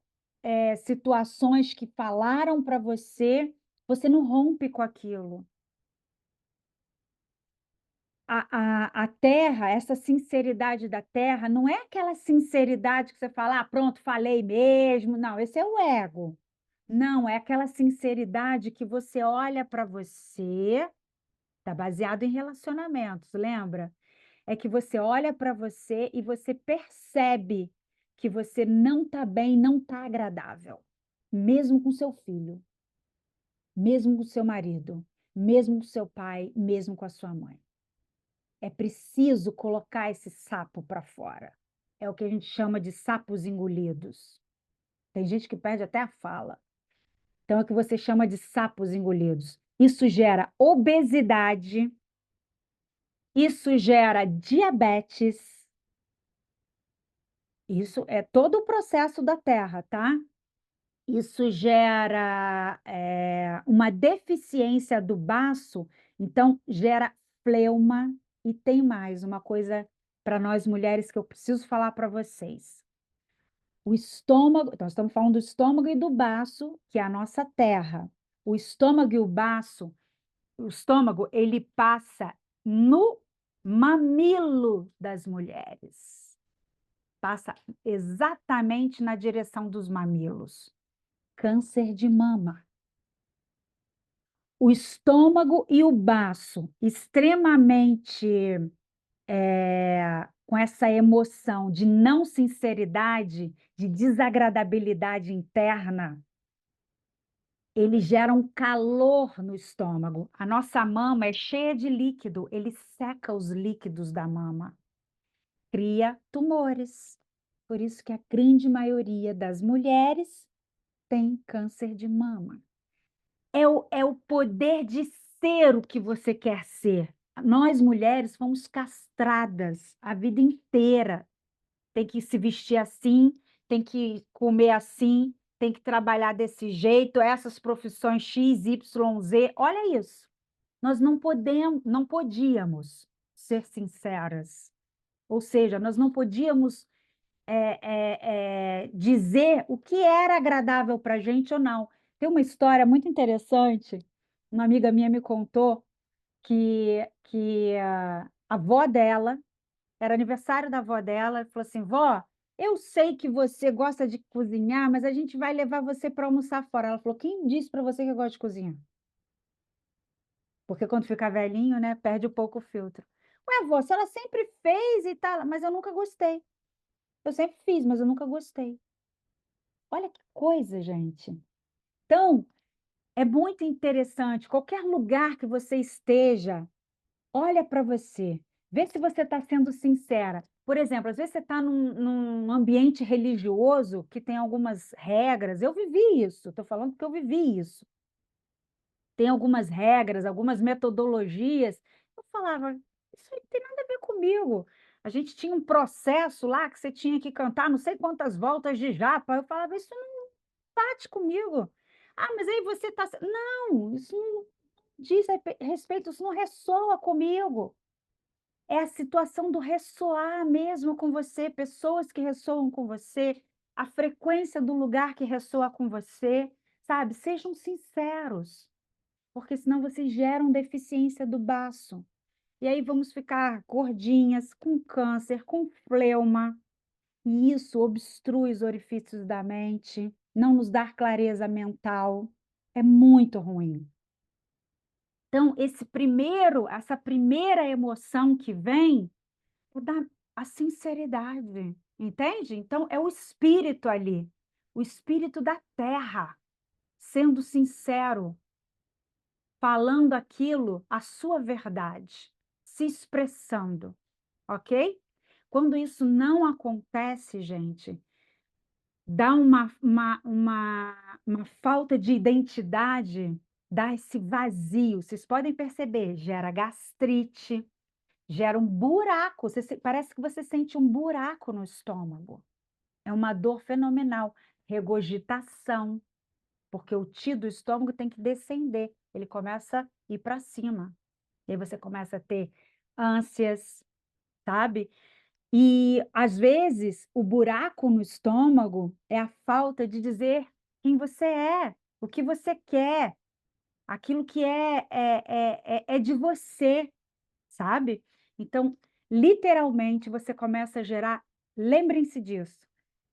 situações que falaram para você, você não rompe com aquilo. A terra, essa sinceridade da terra, não é aquela sinceridade que você fala, ah, pronto, falei mesmo. Não, esse é o ego. Não, é aquela sinceridade que você olha para você Está baseado em relacionamentos, lembra? É que você olha para você e você percebe que você não está bem, não está agradável, mesmo com seu filho, mesmo com seu marido, mesmo com seu pai, mesmo com a sua mãe. É preciso colocar esse sapo para fora. É o que a gente chama de sapos engolidos. Tem gente que perde até a fala. Então, é o que você chama de sapos engolidos. Isso gera obesidade, isso gera diabetes. Isso é todo o processo da Terra, tá? Isso gera uma deficiência do baço, então gera fleuma. E tem mais uma coisa para nós mulheres que eu preciso falar para vocês. O estômago, então estamos falando do estômago e do baço, que é a nossa terra. O estômago e o estômago, ele passa no mamilo das mulheres. Passa exatamente na direção dos mamilos. Câncer de mama. O estômago e o baço, extremamente com essa emoção de não sinceridade, de desagradabilidade interna, ele gera um calor no estômago. A nossa mama é cheia de líquido, ele seca os líquidos da mama, cria tumores. Por isso que a grande maioria das mulheres tem câncer de mama. É o poder de ser o que você quer ser. Nós, mulheres, fomos castradas a vida inteira. Tem que se vestir assim, tem que comer assim, tem que trabalhar desse jeito, essas profissões X, Y, Z. Olha isso. Nós não podíamos ser sinceras. Ou seja, nós não podíamos dizer o que era agradável para a gente ou não. Tem uma história muito interessante. Uma amiga minha me contou que a avó dela, era aniversário da avó dela, e falou assim: vó, eu sei que você gosta de cozinhar, mas a gente vai levar você para almoçar fora. Ela falou: quem disse para você que eu gosto de cozinhar? Porque quando fica velhinho, né, perde um pouco o filtro. Ué, avó, a senhora sempre fez e tal, mas eu nunca gostei. Eu sempre fiz, mas eu nunca gostei. Olha que coisa, gente. Então, é muito interessante. Qualquer lugar que você esteja, olha para você. Vê se você está sendo sincera. Por exemplo, às vezes você está num ambiente religioso que tem algumas regras. Eu vivi isso, estou falando que eu vivi isso. Tem algumas regras, algumas metodologias. Eu falava, isso aí não tem nada a ver comigo. A gente tinha um processo lá que você tinha que cantar não sei quantas voltas de japa. Eu falava, isso não bate comigo. Ah, mas aí você está. Não, isso não diz respeito, isso não ressoa comigo. É a situação do ressoar mesmo com você, pessoas que ressoam com você, a frequência do lugar que ressoa com você, sabe? Sejam sinceros, porque senão vocês geram deficiência do baço. E aí vamos ficar gordinhas, com câncer, com fleuma, e isso obstrui os orifícios da mente, não nos dá clareza mental, é muito ruim. Então, essa primeira emoção que vem é a sinceridade, entende? Então, é o espírito ali, o espírito da terra, sendo sincero, falando aquilo, a sua verdade, se expressando, ok? Quando isso não acontece, gente, dá uma falta de identidade, dá esse vazio. Vocês podem perceber, gera gastrite, gera um buraco. Parece que você sente um buraco no estômago. É uma dor fenomenal. Regurgitação, porque o ti do estômago tem que descender. Ele começa a ir para cima. E aí você começa a ter ânsias, sabe? E, às vezes, o buraco no estômago é a falta de dizer quem você é, o que você quer, aquilo que é de você, sabe? Então, literalmente, você começa a gerar, lembrem-se disso,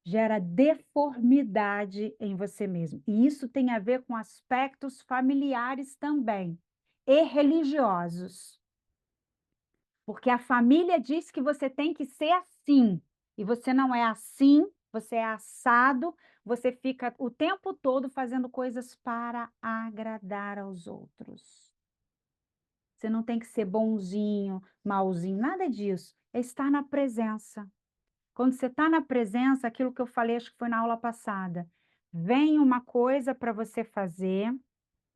gera deformidade em você mesmo. E isso tem a ver com aspectos familiares também. e religiosos. Porque a família diz que você tem que ser assim, e você não é assim, você é assado, você fica o tempo todo fazendo coisas para agradar aos outros. Você não tem que ser bonzinho, malzinho, nada disso. É estar na presença. Quando você está na presença, aquilo que eu falei, acho que foi na aula passada, vem uma coisa para você fazer,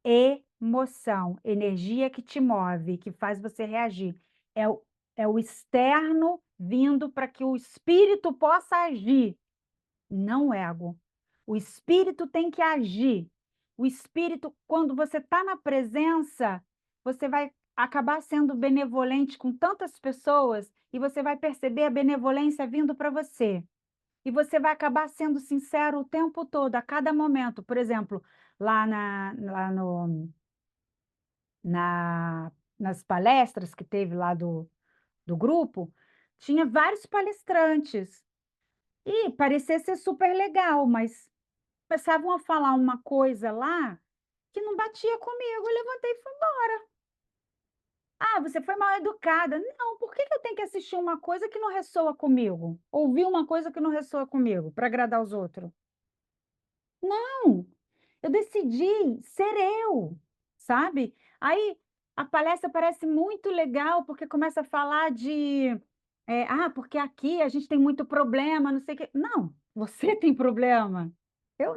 emoção, energia que te move, que faz você reagir. É o, é o externo vindo para que o espírito possa agir, não o ego. O espírito tem que agir. O espírito, quando você está na presença, você vai acabar sendo benevolente com tantas pessoas e você vai perceber a benevolência vindo para você. E você vai acabar sendo sincero o tempo todo, a cada momento. Por exemplo, lá nas palestras que teve lá do grupo, tinha vários palestrantes. E parecia ser super legal, mas começavam a falar uma coisa lá que não batia comigo. Eu levantei e fui embora. Ah, você foi mal educada. Não, por que que eu tenho que assistir uma coisa que não ressoa comigo? Ouvir uma coisa que não ressoa comigo, para agradar os outros? Não, eu decidi ser eu, sabe? Aí a palestra parece muito legal, porque começa a falar de, porque aqui a gente tem muito problema, não sei o quê. Não, você tem problema. Eu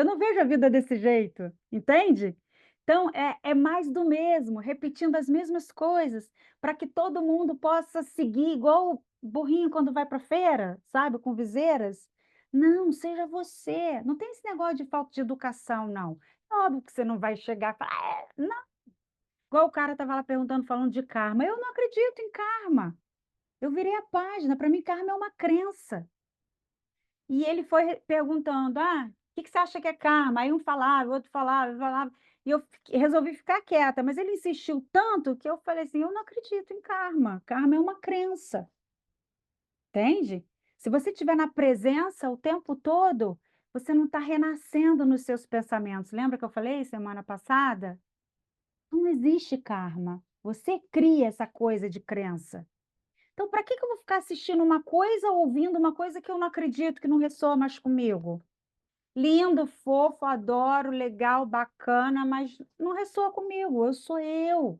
não vejo a vida desse jeito, entende? Então, é mais do mesmo, repetindo as mesmas coisas, para que todo mundo possa seguir, igual o burrinho quando vai para a feira, sabe, com viseiras. Não, seja você. Não tem esse negócio de falta de educação, não. É óbvio que você não vai chegar e falar, não. Igual o cara estava lá perguntando, falando de karma. Eu não acredito em karma. Eu virei a página. Para mim, karma é uma crença. E ele foi perguntando, o que que você acha que é karma? Aí um falava, o outro falava, falava. E eu resolvi ficar quieta, mas ele insistiu tanto que eu falei assim, eu não acredito em karma. Karma é uma crença. Entende? Se você estiver na presença o tempo todo, você não está renascendo nos seus pensamentos. Lembra que eu falei semana passada? Não existe karma. Você cria essa coisa de crença. Então, para que que eu vou ficar assistindo uma coisa ou ouvindo uma coisa que eu não acredito, que não ressoa mais comigo? Lindo, fofo, adoro, legal, bacana, mas não ressoa comigo. Eu sou eu,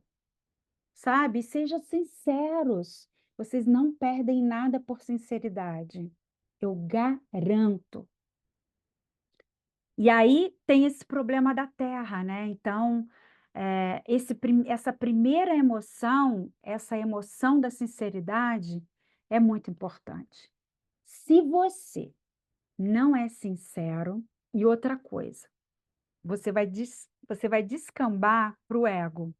sabe? Sejam sinceros. Vocês não perdem nada por sinceridade. Eu garanto. E aí tem esse problema da terra, né? Então, essa primeira emoção, essa emoção da sinceridade, é muito importante. Se você não é sincero, e outra coisa, você vai descambar para o ego.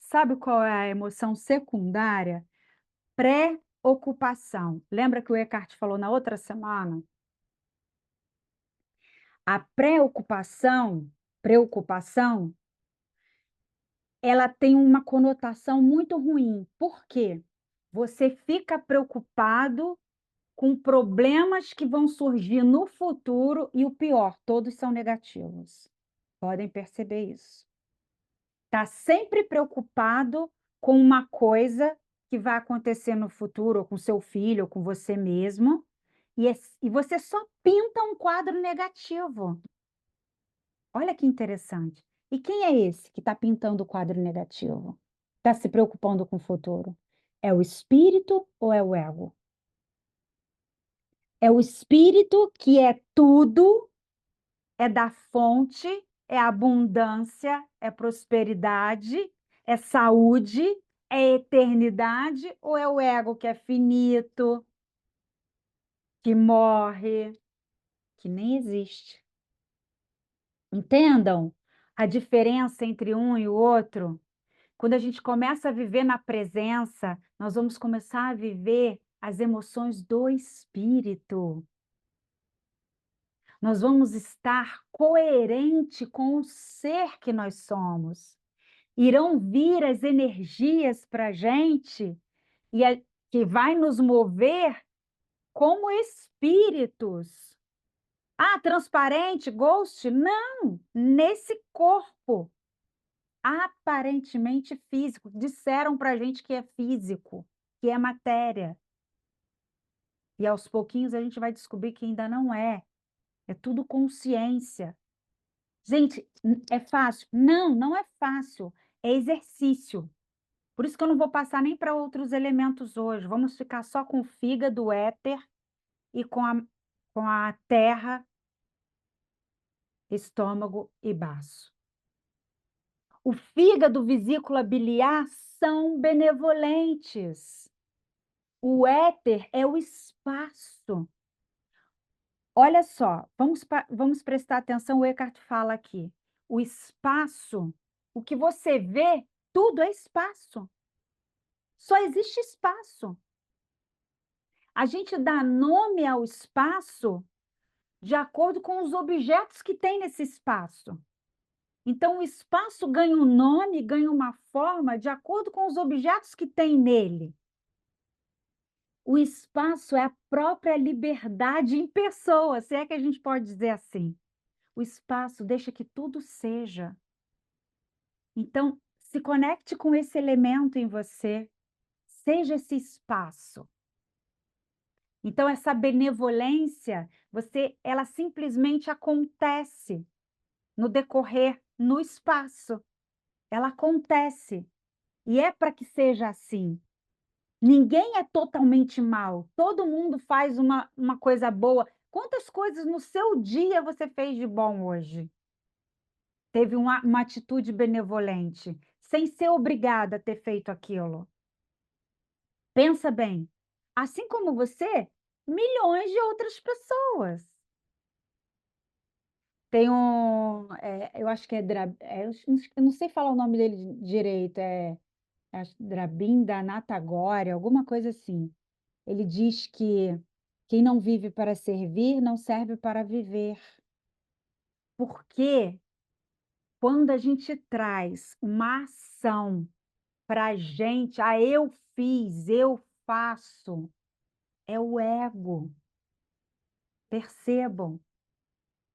Sabe qual é a emoção secundária? Preocupação. Lembra que o Eckhart falou na outra semana? A preocupação, ela tem uma conotação muito ruim. Por quê? Você fica preocupado com problemas que vão surgir no futuro e o pior, todos são negativos. Podem perceber isso. Está sempre preocupado com uma coisa que vai acontecer no futuro, ou com seu filho, ou com você mesmo, e você só pinta um quadro negativo. Olha que interessante. E quem é esse que está pintando o quadro negativo? Está se preocupando com o futuro? É o espírito ou é o ego? É o espírito que é tudo, é da fonte, é abundância, é prosperidade, é saúde, é eternidade, ou é o ego que é finito, que morre, que nem existe? Entendam a diferença entre um e o outro? Quando a gente começa a viver na presença, nós vamos começar a viver as emoções do espírito. Nós vamos estar coerente com o ser que nós somos. Irão vir as energias para a gente que vai nos mover como espíritos. Transparente, ghost? Não, nesse corpo aparentemente físico. Disseram para a gente que é físico, que é matéria. E aos pouquinhos a gente vai descobrir que ainda não é. É tudo consciência. Gente, é fácil? Não, não é fácil. É exercício. Por isso que eu não vou passar nem para outros elementos hoje. Vamos ficar só com o fígado, o éter e com a terra, estômago e baço. O fígado, vesícula biliar são benevolentes. O éter é o espaço. Olha só, vamos prestar atenção, o Eckhart fala aqui. O espaço, o que você vê, tudo é espaço. Só existe espaço. A gente dá nome ao espaço de acordo com os objetos que tem nesse espaço. Então, o espaço ganha um nome, ganha uma forma de acordo com os objetos que tem nele. O espaço é a própria liberdade em pessoa, se é que a gente pode dizer assim. O espaço deixa que tudo seja. Então, se conecte com esse elemento em você, seja esse espaço. Então, essa benevolência, ela simplesmente acontece no decorrer, no espaço. Ela acontece. E é para que seja assim. Ninguém é totalmente mal. Todo mundo faz uma coisa boa. Quantas coisas no seu dia você fez de bom hoje? Teve uma atitude benevolente, sem ser obrigada a ter feito aquilo. Pensa bem. Assim como você, milhões de outras pessoas. Tem eu acho que eu não sei falar o nome dele direito, acho Rabindranath Tagore, alguma coisa assim. Ele diz que quem não vive para servir, não serve para viver. Porque quando a gente traz uma ação para a gente, eu fiz, eu faço, é o ego. Percebam.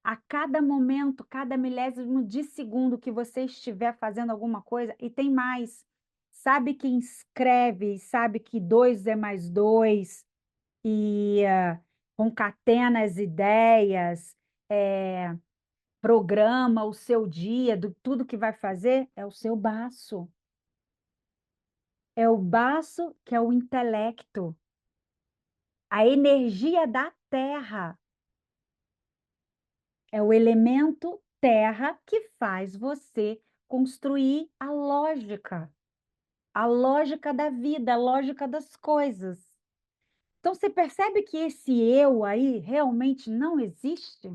A cada momento, cada milésimo de segundo que você estiver fazendo alguma coisa, e tem mais, sabe que escreve, sabe que 2 é mais 2, e concatena as ideias, programa o seu dia, do tudo que vai fazer, é o seu baço. É o baço que é o intelecto, a energia da terra. É o elemento terra que faz você construir a lógica da vida, a lógica das coisas. Então, você percebe que esse eu aí realmente não existe?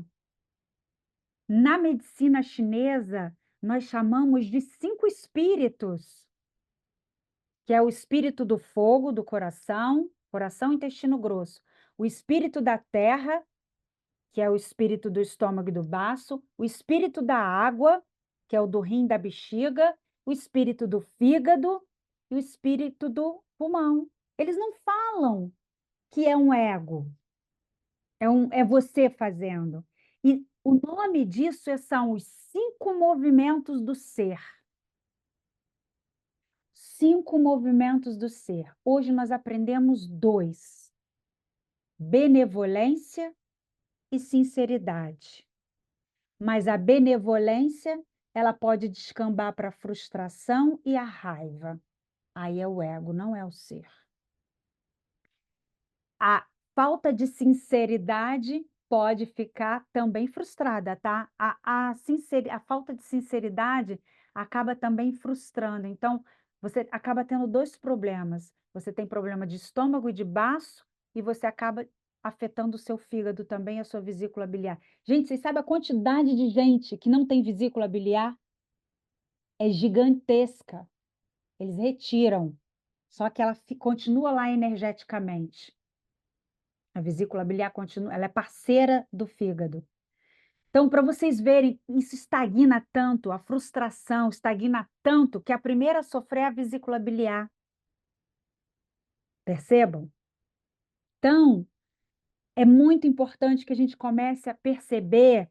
Na medicina chinesa, nós chamamos de 5 espíritos, que é o espírito do fogo, do coração, coração e intestino grosso, o espírito da terra, que é o espírito do estômago e do baço, o espírito da água, que é o do rim da bexiga, o espírito do fígado e o espírito do pulmão. Eles não falam que é um ego, é você fazendo. E o nome disso são os 5 movimentos do ser. 5 movimentos do ser. Hoje nós aprendemos 2: benevolência e sinceridade. Mas a benevolência, ela pode descambar para a frustração e a raiva. Aí é o ego, não é o ser. A falta de sinceridade pode ficar também frustrada, tá? A falta de sinceridade acaba também frustrando. Então, você acaba tendo 2 problemas. Você tem problema de estômago e de baço, e você acaba afetando o seu fígado também, a sua vesícula biliar. Gente, vocês sabem a quantidade de gente que não tem vesícula biliar? É gigantesca. Eles retiram, só que ela continua lá energeticamente. A vesícula biliar continua, ela é parceira do fígado. Então, para vocês verem, isso estagna tanto, a frustração estagna tanto, que a primeira a sofrer é a vesícula biliar. Percebam? Então, é muito importante que a gente comece a perceber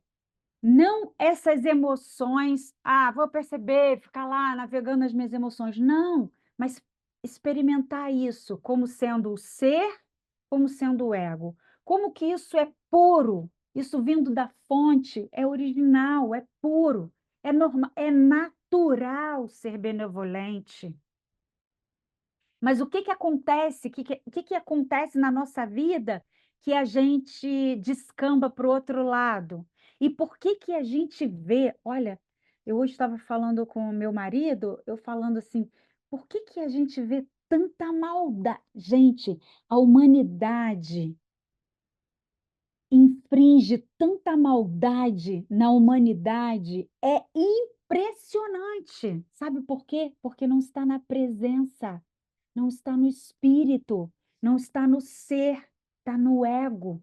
Não essas emoções, vou perceber, ficar lá navegando as minhas emoções. Não, mas experimentar isso como sendo o ser, como sendo o ego. Como que isso é puro, isso vindo da fonte, é original, é puro, é normal, é natural ser benevolente. Mas o que que acontece? O que que acontece na nossa vida que a gente descamba para o outro lado? E por que que a gente vê olha, eu hoje estava falando com o meu marido, eu falando assim: "Por que que a gente vê tanta maldade gente, a humanidade infringe tanta maldade na humanidade, é impressionante". Sabe por quê? Porque não está na presença. Não está no espírito, não está no ser, está no ego.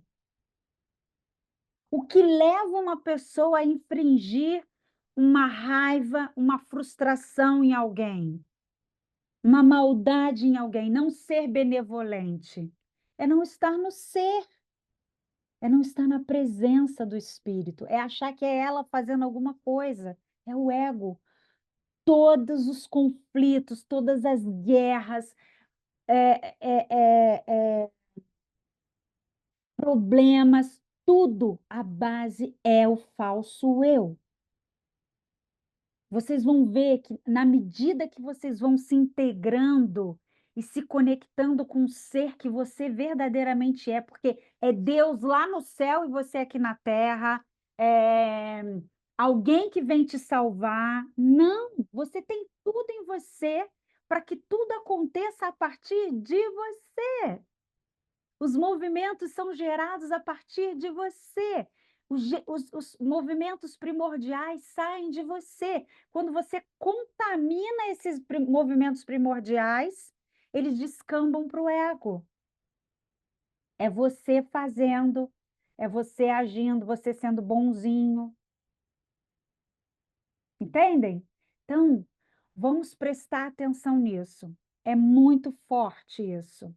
O que leva uma pessoa a infringir uma raiva, uma frustração em alguém, uma maldade em alguém, não ser benevolente, é não estar no ser, é não estar na presença do espírito, é achar que é ela fazendo alguma coisa, é o ego. Todos os conflitos, todas as guerras, problemas, tudo, a base é o falso eu. Vocês vão ver que na medida que vocês vão se integrando e se conectando com o ser que você verdadeiramente é, porque é Deus lá no céu e você aqui na terra, é alguém que vem te salvar. Não, você tem tudo em você para que tudo aconteça a partir de você. Os movimentos são gerados a partir de você. Os movimentos primordiais saem de você. Quando você contamina esses movimentos primordiais, eles descambam para o ego. É você fazendo, é você agindo, você sendo bonzinho. Entendem? Então, vamos prestar atenção nisso. É muito forte isso.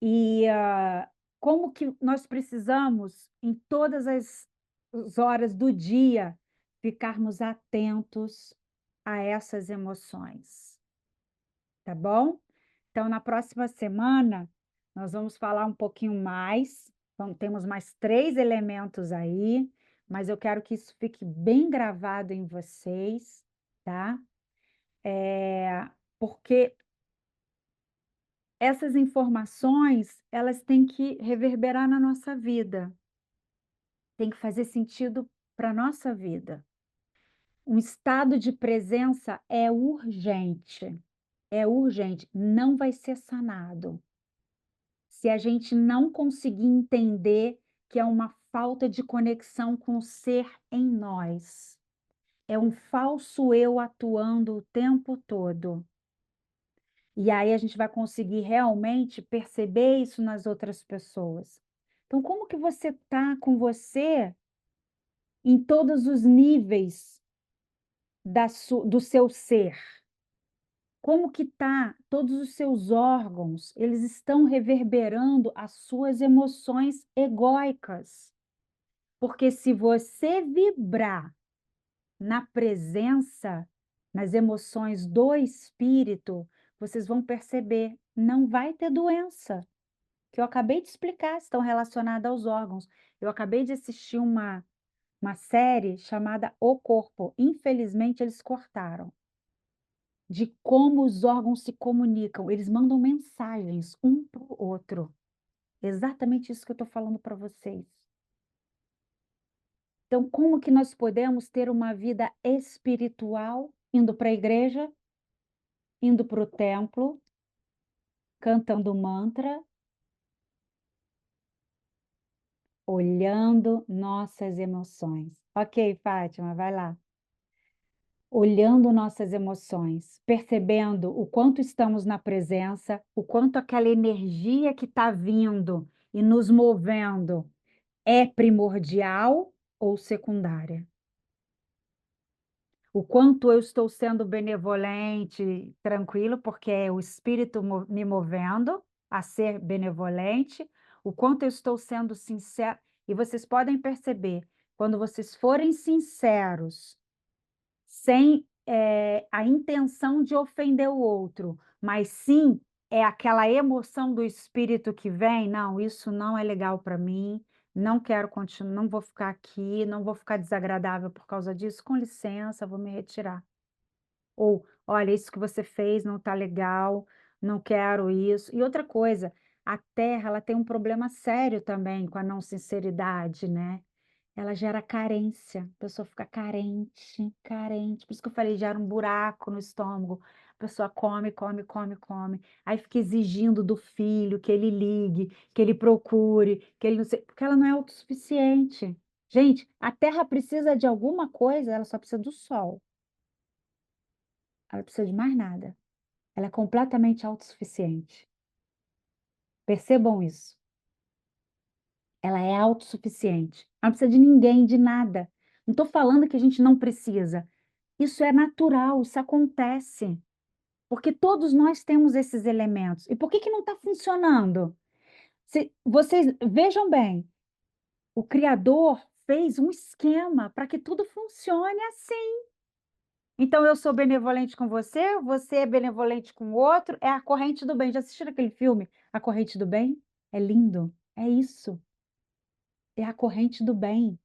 E, como que nós precisamos, em todas as horas do dia, ficarmos atentos a essas emoções, tá bom? Então, na próxima semana, nós vamos falar um pouquinho mais, temos mais 3 elementos aí, mas eu quero que isso fique bem gravado em vocês, tá? Porque essas informações, elas têm que reverberar na nossa vida, tem que fazer sentido para a nossa vida. Um estado de presença é urgente, não vai ser sanado. Se a gente não conseguir entender que é uma falta de conexão com o ser em nós, é um falso eu atuando o tempo todo. E aí a gente vai conseguir realmente perceber isso nas outras pessoas. Então, como que você está com você em todos os níveis do seu ser? Como que está todos os seus órgãos? Eles estão reverberando as suas emoções egóicas. Porque se você vibrar na presença, nas emoções do espírito, vocês vão perceber, não vai ter doença. Que eu acabei de explicar, estão relacionadas aos órgãos. Eu acabei de assistir uma série chamada O Corpo. Infelizmente, eles cortaram. De como os órgãos se comunicam. Eles mandam mensagens um para o outro. Exatamente isso que eu estou falando para vocês. Então, como que nós podemos ter uma vida espiritual indo para a igreja, indo para o templo, cantando mantra, olhando nossas emoções. Ok, Fátima, vai lá. Olhando nossas emoções, percebendo o quanto estamos na presença, o quanto aquela energia que está vindo e nos movendo é primordial ou secundária. O quanto eu estou sendo benevolente, tranquilo, porque é o espírito me movendo a ser benevolente, o quanto eu estou sendo sincero. E vocês podem perceber, quando vocês forem sinceros, sem a intenção de ofender o outro, mas sim é aquela emoção do espírito que vem, não, isso não é legal para mim, não quero continuar, não vou ficar aqui, não vou ficar desagradável por causa disso, com licença, vou me retirar. Ou, olha, isso que você fez não está legal, não quero isso. E outra coisa, a Terra, ela tem um problema sério também com a não sinceridade, né? Ela gera carência, a pessoa fica carente, carente. Por isso que eu falei, gera um buraco no estômago. A pessoa come, come, come, come. Aí fica exigindo do filho que ele ligue, que ele procure, que ele não sei, porque ela não é autossuficiente. Gente, a Terra precisa de alguma coisa, ela só precisa do Sol. Ela precisa de mais nada. Ela é completamente autossuficiente. Percebam isso. Ela é autossuficiente. Ela não precisa de ninguém, de nada. Não estou falando que a gente não precisa. Isso é natural, isso acontece. Porque todos nós temos esses elementos. E por que que não está funcionando? Se, vocês vejam bem, o Criador fez um esquema para que tudo funcione assim. Então, eu sou benevolente com você, você é benevolente com o outro, é a corrente do bem. Já assistiram aquele filme, A Corrente do Bem? É lindo, é isso, é a corrente do bem,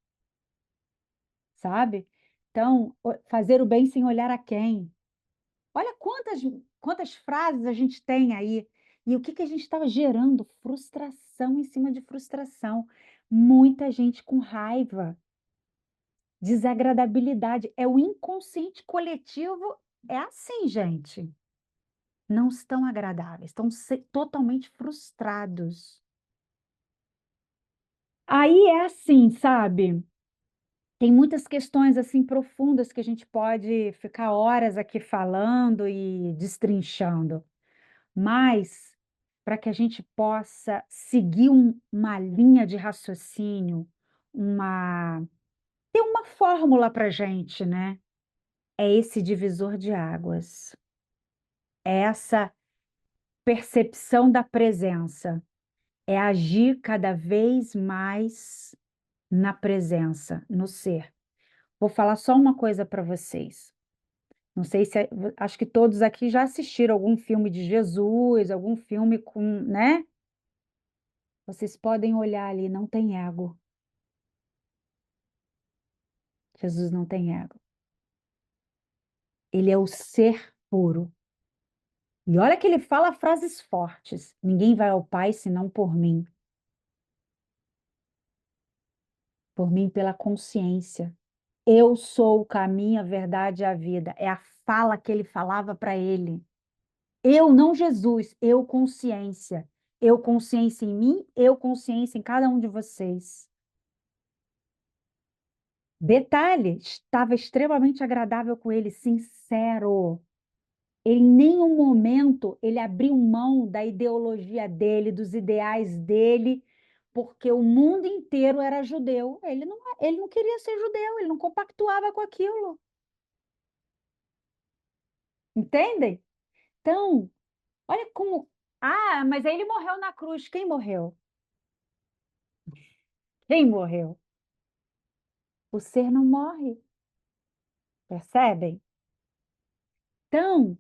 sabe? Então, fazer o bem sem olhar a quem. Olha quantas frases a gente tem aí. E o que que a gente estava gerando? Frustração em cima de frustração. Muita gente com raiva, desagradabilidade. É o inconsciente coletivo, é assim, gente. Não estão agradáveis, estão totalmente frustrados. Aí é assim, sabe? Tem muitas questões assim profundas que a gente pode ficar horas aqui falando e destrinchando, mas para que a gente possa seguir uma linha de raciocínio, uma ter uma fórmula para a gente, né? É esse divisor de águas, é essa percepção da presença. É agir cada vez mais na presença, no ser. Vou falar só uma coisa para vocês. Não sei se acho que todos aqui já assistiram algum filme de Jesus, algum filme com, né? Vocês podem olhar ali, não tem ego. Jesus não tem ego. Ele é o ser puro. E olha que ele fala frases fortes. Ninguém vai ao Pai senão por mim pela consciência. Eu sou o caminho, a verdade e a vida. É a fala que ele falava para ele. Eu, não Jesus, eu consciência. Eu consciência em mim, eu consciência em cada um de vocês. Detalhe, estava extremamente agradável com ele, sincero. Em nenhum momento ele abriu mão da ideologia dele, dos ideais dele, porque o mundo inteiro era judeu. Ele não queria ser judeu, ele não compactuava com aquilo. Entendem? Então, olha como. Ah, mas aí ele morreu na cruz. Quem morreu? Quem morreu? O ser não morre, percebem? Então,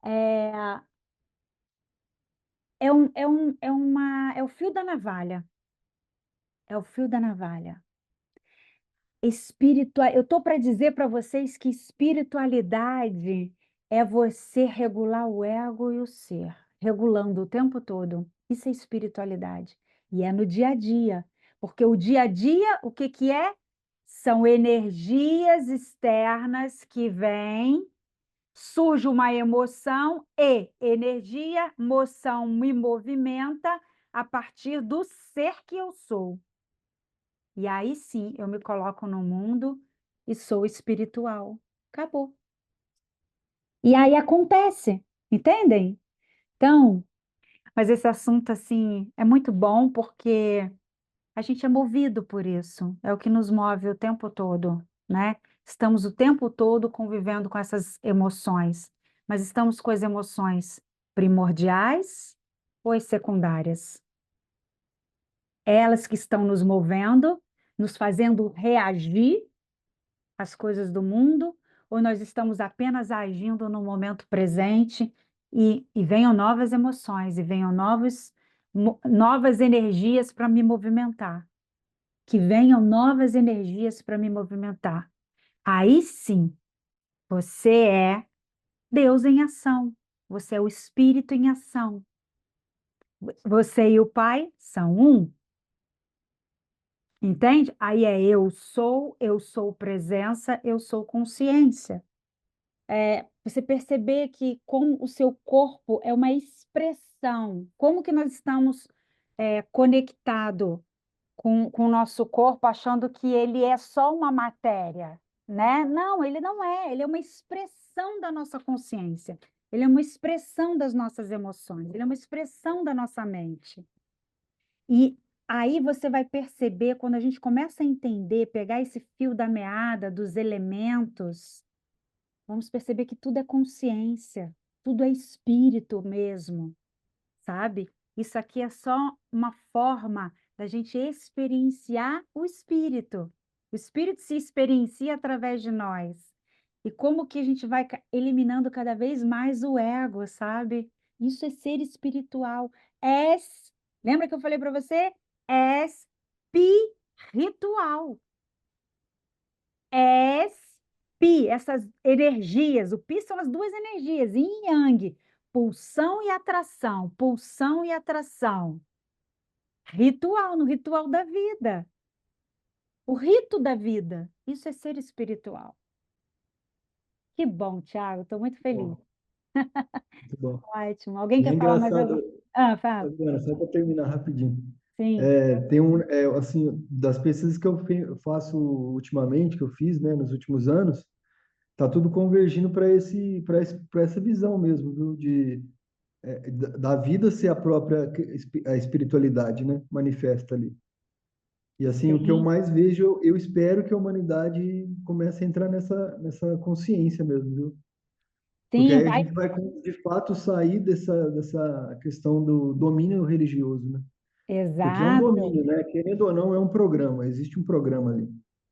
é, é o fio da navalha. É o fio da navalha. Eu estou para dizer para vocês que espiritualidade é você regular o ego e o ser, regulando o tempo todo. Isso é espiritualidade. E é no dia a dia. Porque o dia a dia, o que que é? São energias externas que vêm, surge uma emoção e energia, moção me movimenta a partir do ser que eu sou. E aí sim eu me coloco no mundo e sou espiritual. Acabou. E aí acontece, entendem? Então, mas esse assunto assim é muito bom porque a gente é movido por isso, é o que nos move o tempo todo, né? Estamos o tempo todo convivendo com essas emoções, mas estamos com as emoções primordiais ou as secundárias? Elas que estão nos movendo, nos fazendo reagir às coisas do mundo, ou nós estamos apenas agindo no momento presente e venham novas emoções, e venham novas energias para me movimentar, que venham novas energias para me movimentar. Aí sim, você é Deus em ação, você é o Espírito em ação. Você e o Pai são um, entende? Aí é eu sou presença, eu sou consciência. Você perceber que como o seu corpo é uma expressão, como que nós estamos conectado com o nosso corpo, achando que ele é só uma matéria, né? Não, ele não é, ele é uma expressão da nossa consciência, ele é uma expressão das nossas emoções, ele é uma expressão da nossa mente. E aí você vai perceber, quando a gente começa a entender, pegar esse fio da meada dos elementos, vamos perceber que tudo é consciência, tudo é espírito mesmo, sabe? Isso aqui é só uma forma da gente experienciar o espírito. O espírito se experiencia através de nós. E como que a gente vai eliminando cada vez mais o ego, sabe? Isso é ser espiritual. Lembra que eu falei para você? Espiritual. Pi, essas energias, o pi são as duas energias, yin e yang, pulsão e atração, pulsão e atração. Ritual, no ritual da vida, o rito da vida, isso é ser espiritual. Que bom, Thiago, estou muito feliz. Bom, muito bom. Ótimo. Alguém E é quer falar mais engraçado, alguma? Ah, fala. Adriana, só para terminar rapidinho. Sim, Tem assim, das pesquisas que eu faço ultimamente, que eu fiz, né, nos últimos anos, tá tudo convergindo para essa visão mesmo, viu, da vida ser a própria a espiritualidade, né, manifesta ali. E assim, o que eu sim, mais vejo, eu espero que a humanidade comece a entrar nessa consciência mesmo, viu? Porque sim, aí a vai. gente vai, de fato, sair dessa questão do domínio religioso, né? Porque é um Exato. domínio, né? Querendo ou não, é um programa, existe um programa ali.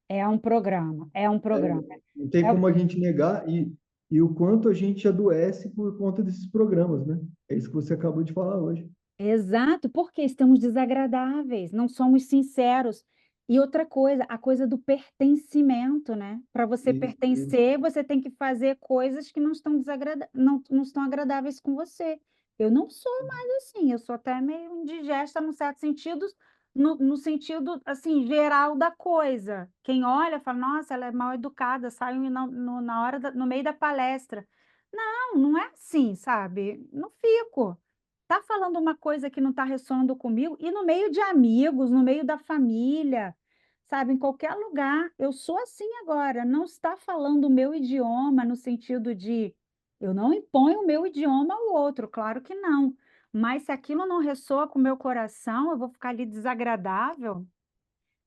É um programa, é um programa. Não tem É, como a gente negar e o quanto a gente adoece por conta desses programas, né? É isso que você acabou de falar hoje. exato, porque estamos desagradáveis, não somos sinceros. E outra coisa, a coisa do pertencimento, né? Para você Isso. pertencer, você tem que fazer coisas que não estão não estão agradáveis com você. Eu não sou mais assim, eu sou até meio indigesta no certo sentido, no sentido assim geral da coisa. Quem olha fala, nossa, ela é mal educada, sai na hora no meio da palestra. Não, não é assim, sabe? Não fico tá falando uma coisa que não está ressoando comigo, e no meio de amigos, no meio da família, sabe, em qualquer lugar, eu sou assim agora, não está falando o meu idioma no sentido de eu não imponho o meu idioma ao outro, claro que não, mas se aquilo não ressoa com o meu coração, eu vou ficar ali desagradável.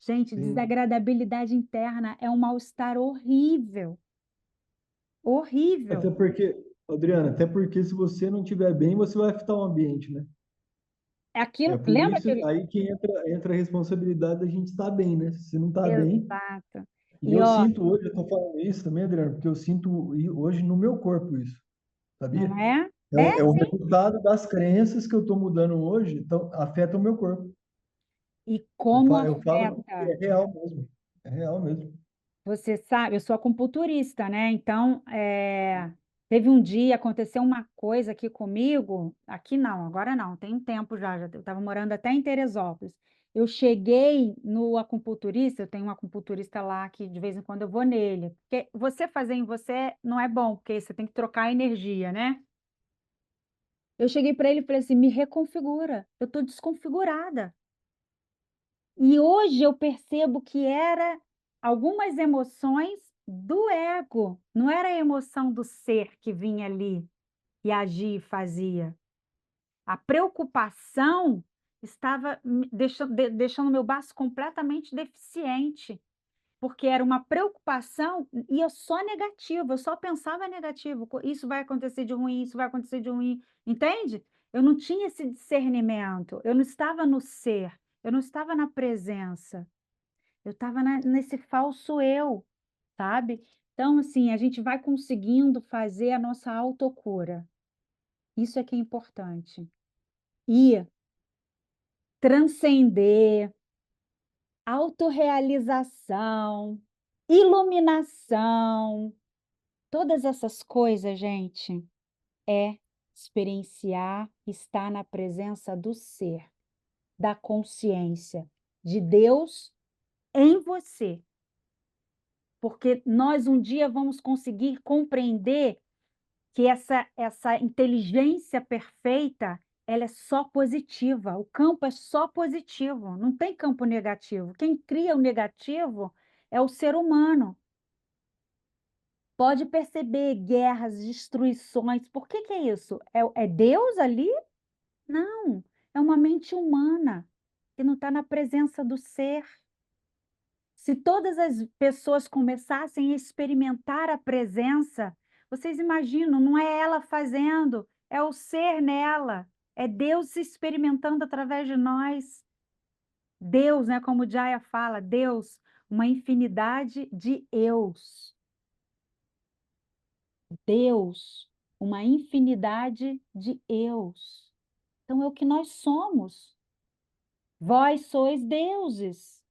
Gente, Sim. desagradabilidade interna é um mal-estar horrível, horrível. Até porque, Adriana, até porque se você não estiver bem, você vai afetar o ambiente, né? É É aquilo, por lembra isso que... aí que entra a responsabilidade da gente estar bem, né? Se não está bem, Exato. e E eu ó, sinto hoje, eu tô falando isso também, Adriano, porque eu sinto hoje no meu corpo isso, não sabia? é? É o resultado das crenças que eu estou mudando hoje, então afeta o meu corpo. E como Eu falo que afeta? é real mesmo. É real mesmo. Você sabe, eu sou acupunturista, né? Então, teve um dia, aconteceu uma coisa aqui comigo, aqui não, agora não, tem um tempo já eu estava morando até em Teresópolis. Eu cheguei no acupunturista, eu tenho um acupunturista lá que de vez em quando eu vou nele, porque você fazer em você não é bom, porque você tem que trocar energia, né? Eu cheguei para ele e falei assim, me reconfigura, eu estou desconfigurada. E hoje eu percebo que era algumas emoções do ego, não era a emoção do ser que vinha ali e agia e fazia. A preocupação estava deixando meu baço completamente deficiente, porque era uma preocupação e eu só negativa, eu só pensava negativo, isso vai acontecer de ruim, isso vai acontecer de ruim, entende? Eu não tinha esse discernimento, eu não estava no ser, eu não estava na presença. Eu estava nesse falso eu, sabe? Então, assim, a gente vai conseguindo fazer a nossa autocura. Isso é que é importante. E transcender, autorrealização, iluminação, todas essas coisas, gente, é experienciar estar na presença do ser, da consciência, de Deus em você. Porque nós um dia vamos conseguir compreender que essa inteligência perfeita, ela é só positiva, o campo é só positivo, não tem campo negativo. Quem cria o negativo é o ser humano. Pode perceber guerras, destruições. Por que que é isso? É Deus ali? Não, é uma mente humana que não está na presença do ser. Se todas as pessoas começassem a experimentar a presença, vocês imaginam, não é ela fazendo, é o ser nela, é Deus se experimentando através de nós. Deus, né, como Jaya fala, Deus, uma infinidade de eus. Deus, uma infinidade de eus. Então é o que nós somos. Vós sois deuses.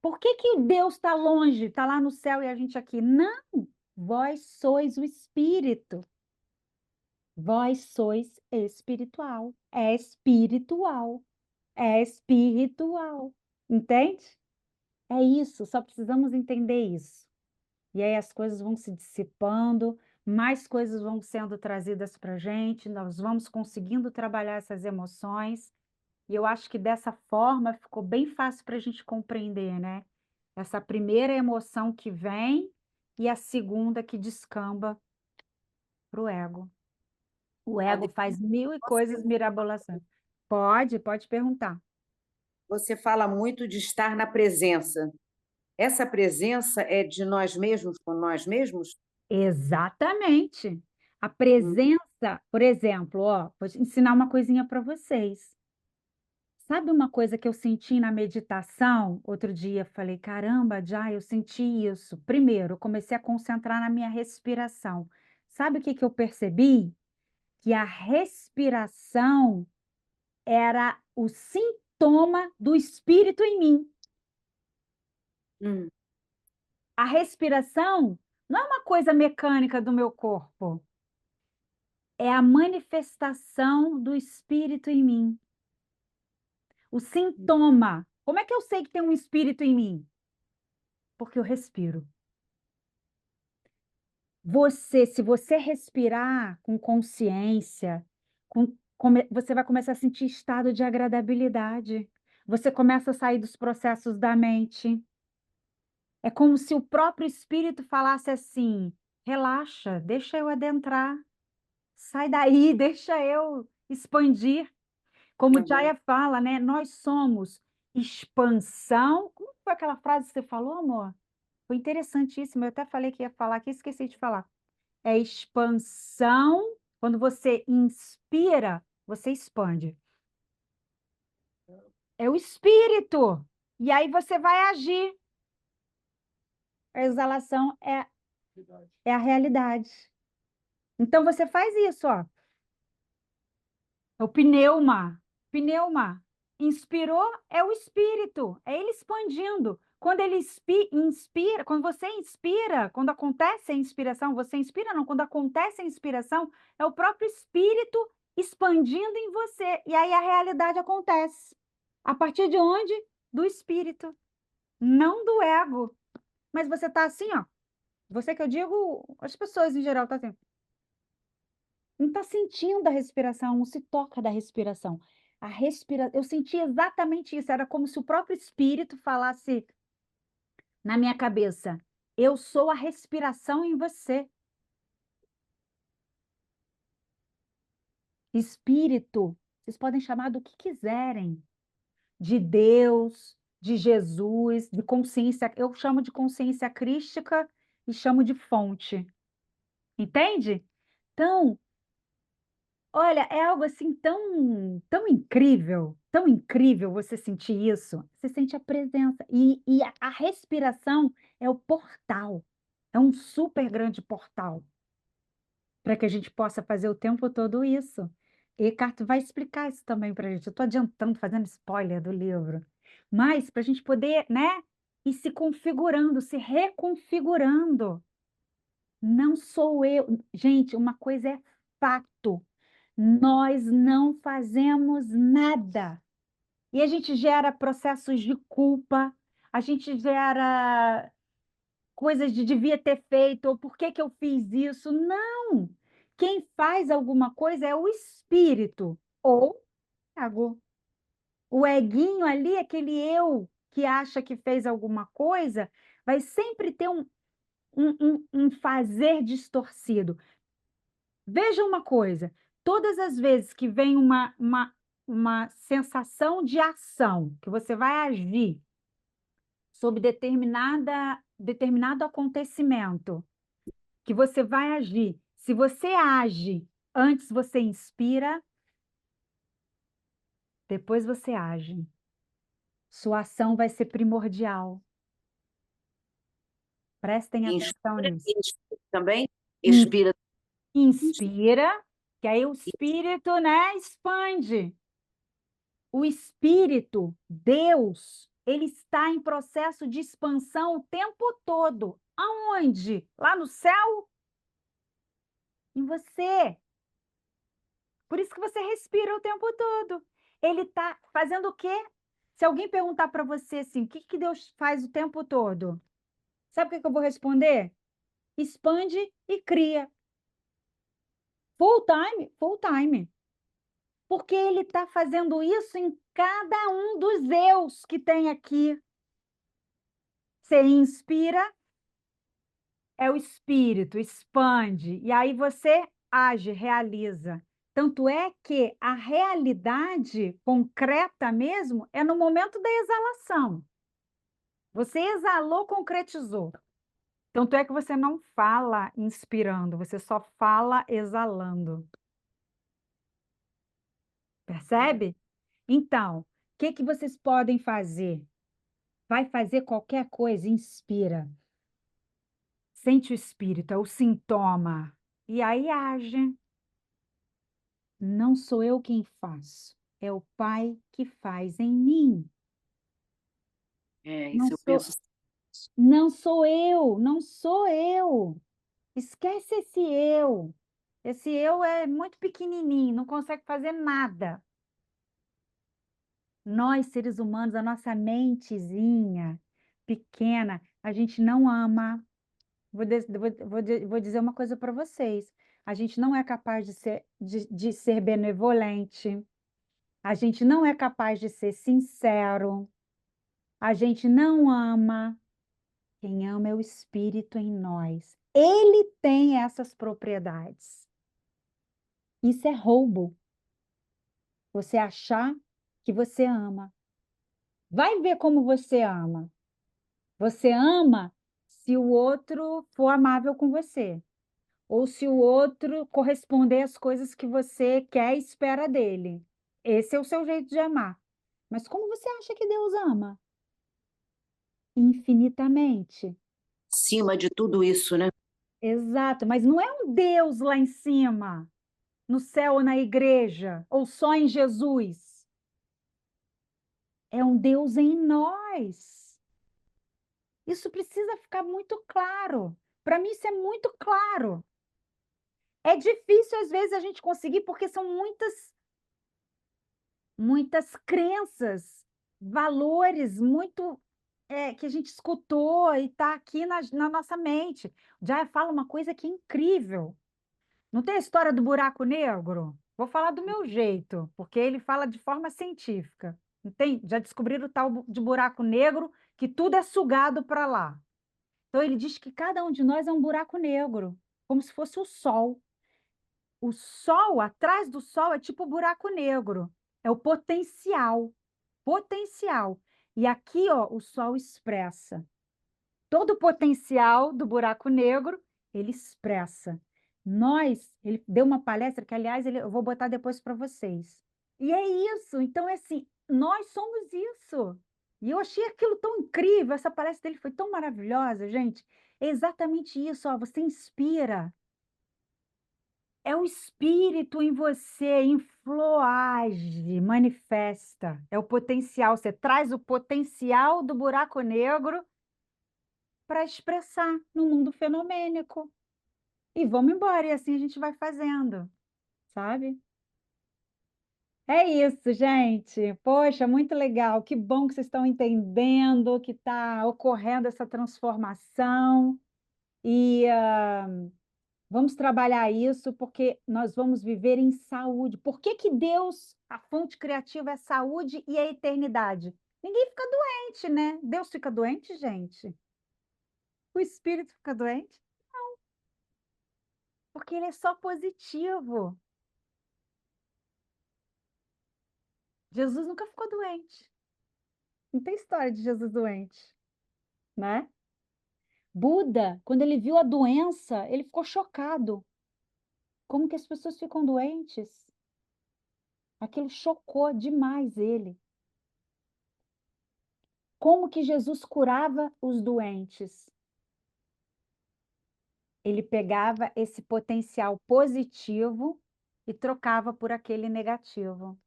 Por que que Deus está longe, está lá no céu e a gente aqui? Não, vós sois o Espírito. Vós sois espiritual. É espiritual. É espiritual. Entende? É isso, só precisamos entender isso. E aí as coisas vão se dissipando, mais coisas vão sendo trazidas para a gente, nós vamos conseguindo trabalhar essas emoções. E eu acho que dessa forma ficou bem fácil para a gente compreender, né? Essa primeira emoção que vem e a segunda que descamba para o ego. O ego Adri, faz mil e posso coisas perguntar? mirabolantes. Pode perguntar. Você fala muito de estar na presença. Essa presença é de nós mesmos com nós mesmos? Exatamente. A Hum, presença, por exemplo, ó, vou te ensinar uma coisinha para vocês. Sabe uma coisa que eu senti na meditação? Outro dia, falei, caramba, já eu senti isso. Primeiro, eu comecei a concentrar na minha respiração. Sabe o que que eu percebi? Que a respiração era o sintoma do espírito em mim. hum, A respiração não é uma coisa mecânica do meu corpo, é a manifestação do espírito em mim. O sintoma. Como é que eu sei que tem um espírito em mim? Porque eu respiro. Se você respirar com consciência, você vai começar a sentir estado de agradabilidade. Você começa a sair dos processos da mente. É como se o próprio espírito falasse assim: relaxa, deixa eu adentrar, sai daí, deixa eu expandir. Como o aham. Jaya fala, né? Nós somos expansão. Como foi aquela frase que você falou, amor? Foi interessantíssimo. Eu até falei que ia falar aqui, esqueci de falar. É expansão. Quando você inspira, você expande. É o espírito. E aí você vai agir. A exalação é a realidade. Então você faz isso, ó. É o pneuma. Pneuma. Inspirou é o espírito, é ele expandindo. Quando ele inspira, quando você inspira, quando acontece a inspiração, você inspira, não, quando acontece a inspiração, é o próprio espírito expandindo em você. E aí a realidade acontece. A partir de onde? Do espírito, não do ego. Mas você tá assim, ó. Você que eu digo, as pessoas em geral tá assim. Não está sentindo a respiração, não se toca da respiração. Eu senti exatamente isso, era como se o próprio espírito falasse na minha cabeça: eu sou a respiração em você. Espírito, vocês podem chamar do que quiserem, de Deus, de Jesus, de consciência. Eu chamo de consciência crística e chamo de fonte. Entende? Então, Olha, é algo assim tão incrível você sentir isso. Você sente a presença. E a respiração é o portal, é um super grande portal para que a gente possa fazer o tempo todo isso. E Carto vai explicar isso também para a gente. Eu estou adiantando, fazendo spoiler do livro. Mas para a gente poder, né, ir se configurando, se reconfigurando. Não sou eu. Gente, uma coisa é fato. Nós não fazemos nada. E a gente gera processos de culpa, a gente gera coisas de devia ter feito, ou por que que eu fiz isso? Não! Quem faz alguma coisa é o espírito, ou ego. O eguinho ali, aquele eu que acha que fez alguma coisa, vai sempre ter um fazer distorcido. Veja uma coisa, todas as vezes que vem uma sensação de ação, que você vai agir sobre determinado acontecimento, que você vai agir, se você age antes você inspira, depois você age. Sua ação vai ser primordial. Prestem atenção Inspira nisso. e expira também. In- Expira. Inspira, que aí o espírito, né, expande. O espírito, Deus, ele está em processo de expansão o tempo todo. Aonde? Lá no céu? Em você. Por isso que você respira o tempo todo. Ele está fazendo o quê? Se alguém perguntar para você assim, o que que Deus faz o tempo todo? Sabe o que que eu vou responder? Expande e cria. Full time, full time. Porque ele está fazendo isso em cada um dos eus que tem aqui. Você inspira, é o espírito, expande, e aí você age, realiza. Tanto é que a realidade concreta mesmo é no momento da exalação. Você exalou, concretizou. Tanto é que você não fala inspirando, você só fala exalando. Percebe? Então, o que que vocês podem fazer? Vai fazer qualquer coisa, inspira. Sente o espírito, é o sintoma. E aí age. Não sou eu quem faço, é o Pai que faz em mim. É, Não isso eu sou, penso. não sou eu, não sou eu. Esquece esse eu. Esse eu é muito pequenininho, não consegue fazer nada. Nós, seres humanos, a nossa mentezinha pequena, a gente não ama. Vou dizer uma coisa para vocês. A gente não é capaz de ser benevolente. A gente não é capaz de ser sincero. A gente não ama. Quem ama é o Espírito em nós. Ele tem essas propriedades. Isso é roubo. Você achar que você ama. Vai ver como você ama. Você ama se o outro for amável com você. Ou se o outro corresponder às coisas que você quer e espera dele. Esse é o seu jeito de amar. Mas como você acha que Deus ama? Infinitamente. Acima de tudo isso, né? Exato, mas não é um Deus lá em cima, no céu ou na igreja, ou só em Jesus. É um Deus em nós. Isso precisa ficar muito claro. Para mim, isso é muito claro. É difícil, às vezes, a gente conseguir, porque são muitas crenças, valores muito que a gente escutou e está aqui na nossa mente. O Jaya fala uma coisa que é incrível. Não tem a história do buraco negro? Vou falar do meu jeito, porque ele fala de forma científica. Não tem? Já descobriram o tal de buraco negro, que tudo é sugado para lá. Então, ele diz que cada um de nós é um buraco negro, como se fosse o Sol. O Sol, atrás do Sol, é tipo buraco negro. É o potencial. Potencial. E aqui, ó, o Sol expressa. Todo o potencial do buraco negro, ele expressa. Ele deu uma palestra que, aliás, eu vou botar depois para vocês. E é isso, então é assim, nós somos isso. E eu achei aquilo tão incrível, essa palestra dele foi tão maravilhosa, gente. É exatamente isso, ó, você inspira. É o espírito em você, infloage, manifesta. É o potencial, você traz o potencial do buraco negro para expressar no mundo fenomênico. E vamos embora, e assim a gente vai fazendo, sabe? É isso, gente. Poxa, muito legal. Que bom que vocês estão entendendo que está ocorrendo essa transformação. E vamos trabalhar isso porque nós vamos viver em saúde. Por que que Deus, a fonte criativa, é saúde e a eternidade? Ninguém fica doente, né? Deus fica doente, gente? O espírito fica doente? Porque ele é só positivo. Jesus nunca ficou doente. Não tem história de Jesus doente, né? Buda, quando ele viu a doença, ele ficou chocado. Como que as pessoas ficam doentes? Aquilo chocou demais ele. Como que Jesus curava os doentes? Ele pegava esse potencial positivo e trocava por aquele negativo.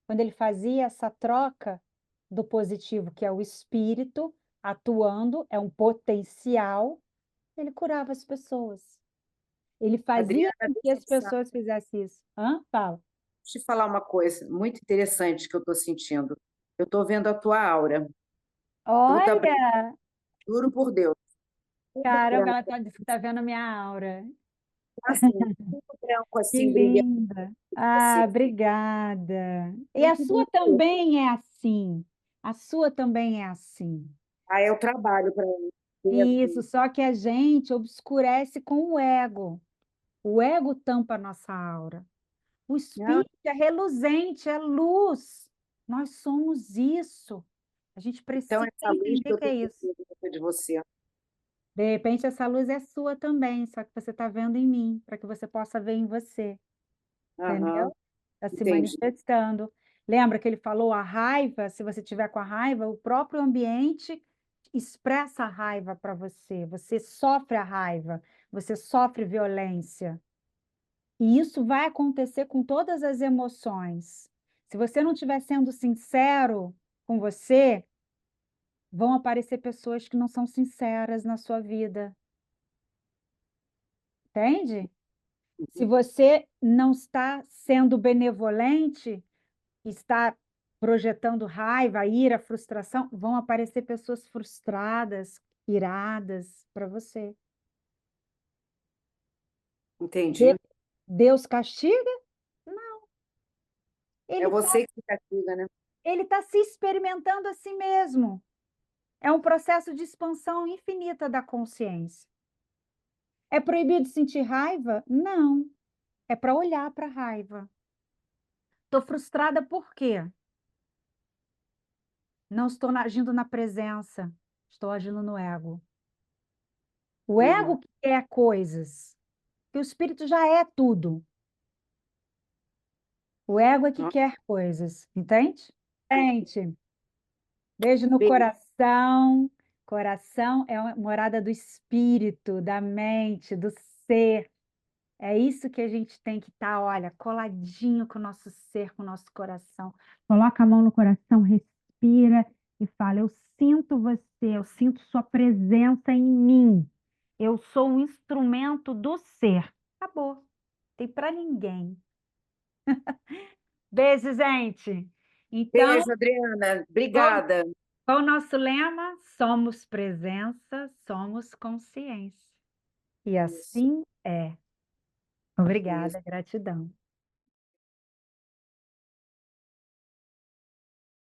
Quando ele fazia essa troca do positivo, que é o espírito atuando, é um potencial, ele curava as pessoas. Ele fazia Adriana, com que deixa eu as pessoas fizessem isso. Hã? Fala. te falar uma coisa muito interessante que eu estou sentindo. Eu estou vendo a tua aura. Tu tá brilhando, Olha, juro por Deus. Tudo caramba, branco, ela tá vendo a minha aura. assim, tudo branco, Que assim, brilhante, linda. Ah, assim. obrigada. E a Muito sua bonito. também é assim. A sua também é assim. Ah, é o trabalho para mim. Isso, só que a gente obscurece com o ego. O ego tampa a nossa aura. O Não, espírito é reluzente, é luz. Nós somos isso. A gente então, precisa essa luz que entender eu que é tenho isso. dentro de você. De repente, essa luz é sua também, só que você está vendo em mim, para que você possa ver em você, Aham, entendeu? Está se entendi. manifestando. Lembra que ele falou a raiva? Se você tiver com a raiva, o próprio ambiente expressa a raiva para você. Você sofre a raiva, você sofre violência. E isso vai acontecer com todas as emoções. Se você não estiver sendo sincero com você, vão aparecer pessoas que não são sinceras na sua vida. Entende? Se você não está sendo benevolente, está projetando raiva, ira, frustração, vão aparecer pessoas frustradas, iradas para você. Entendi. De- Deus castiga? É Ele está você que se castiga, né? ele tá se experimentando a si mesmo. É um processo de expansão infinita da consciência. É proibido sentir raiva? Não. É para olhar para a raiva. Estou frustrada por quê? Não estou agindo na presença, estou agindo no ego. O Uhum. ego que quer coisas, que o espírito já é tudo. O ego é que Ó, quer coisas, entende? Gente, beijo no beijo. coração. Coração é a morada do espírito, da mente, do ser. É isso que a gente tem que estar, olha, coladinho com o nosso ser, com o nosso coração. Coloca a mão no coração, respira e fala: eu sinto você, eu sinto sua presença em mim. Eu sou um instrumento do ser. Acabou. Tem para ninguém. Beijo, gente. Então, Beijo, Adriana. qual, Obrigada. qual o nosso lema? Somos presença, somos consciência. E Isso, assim é. isso. Obrigada, gratidão.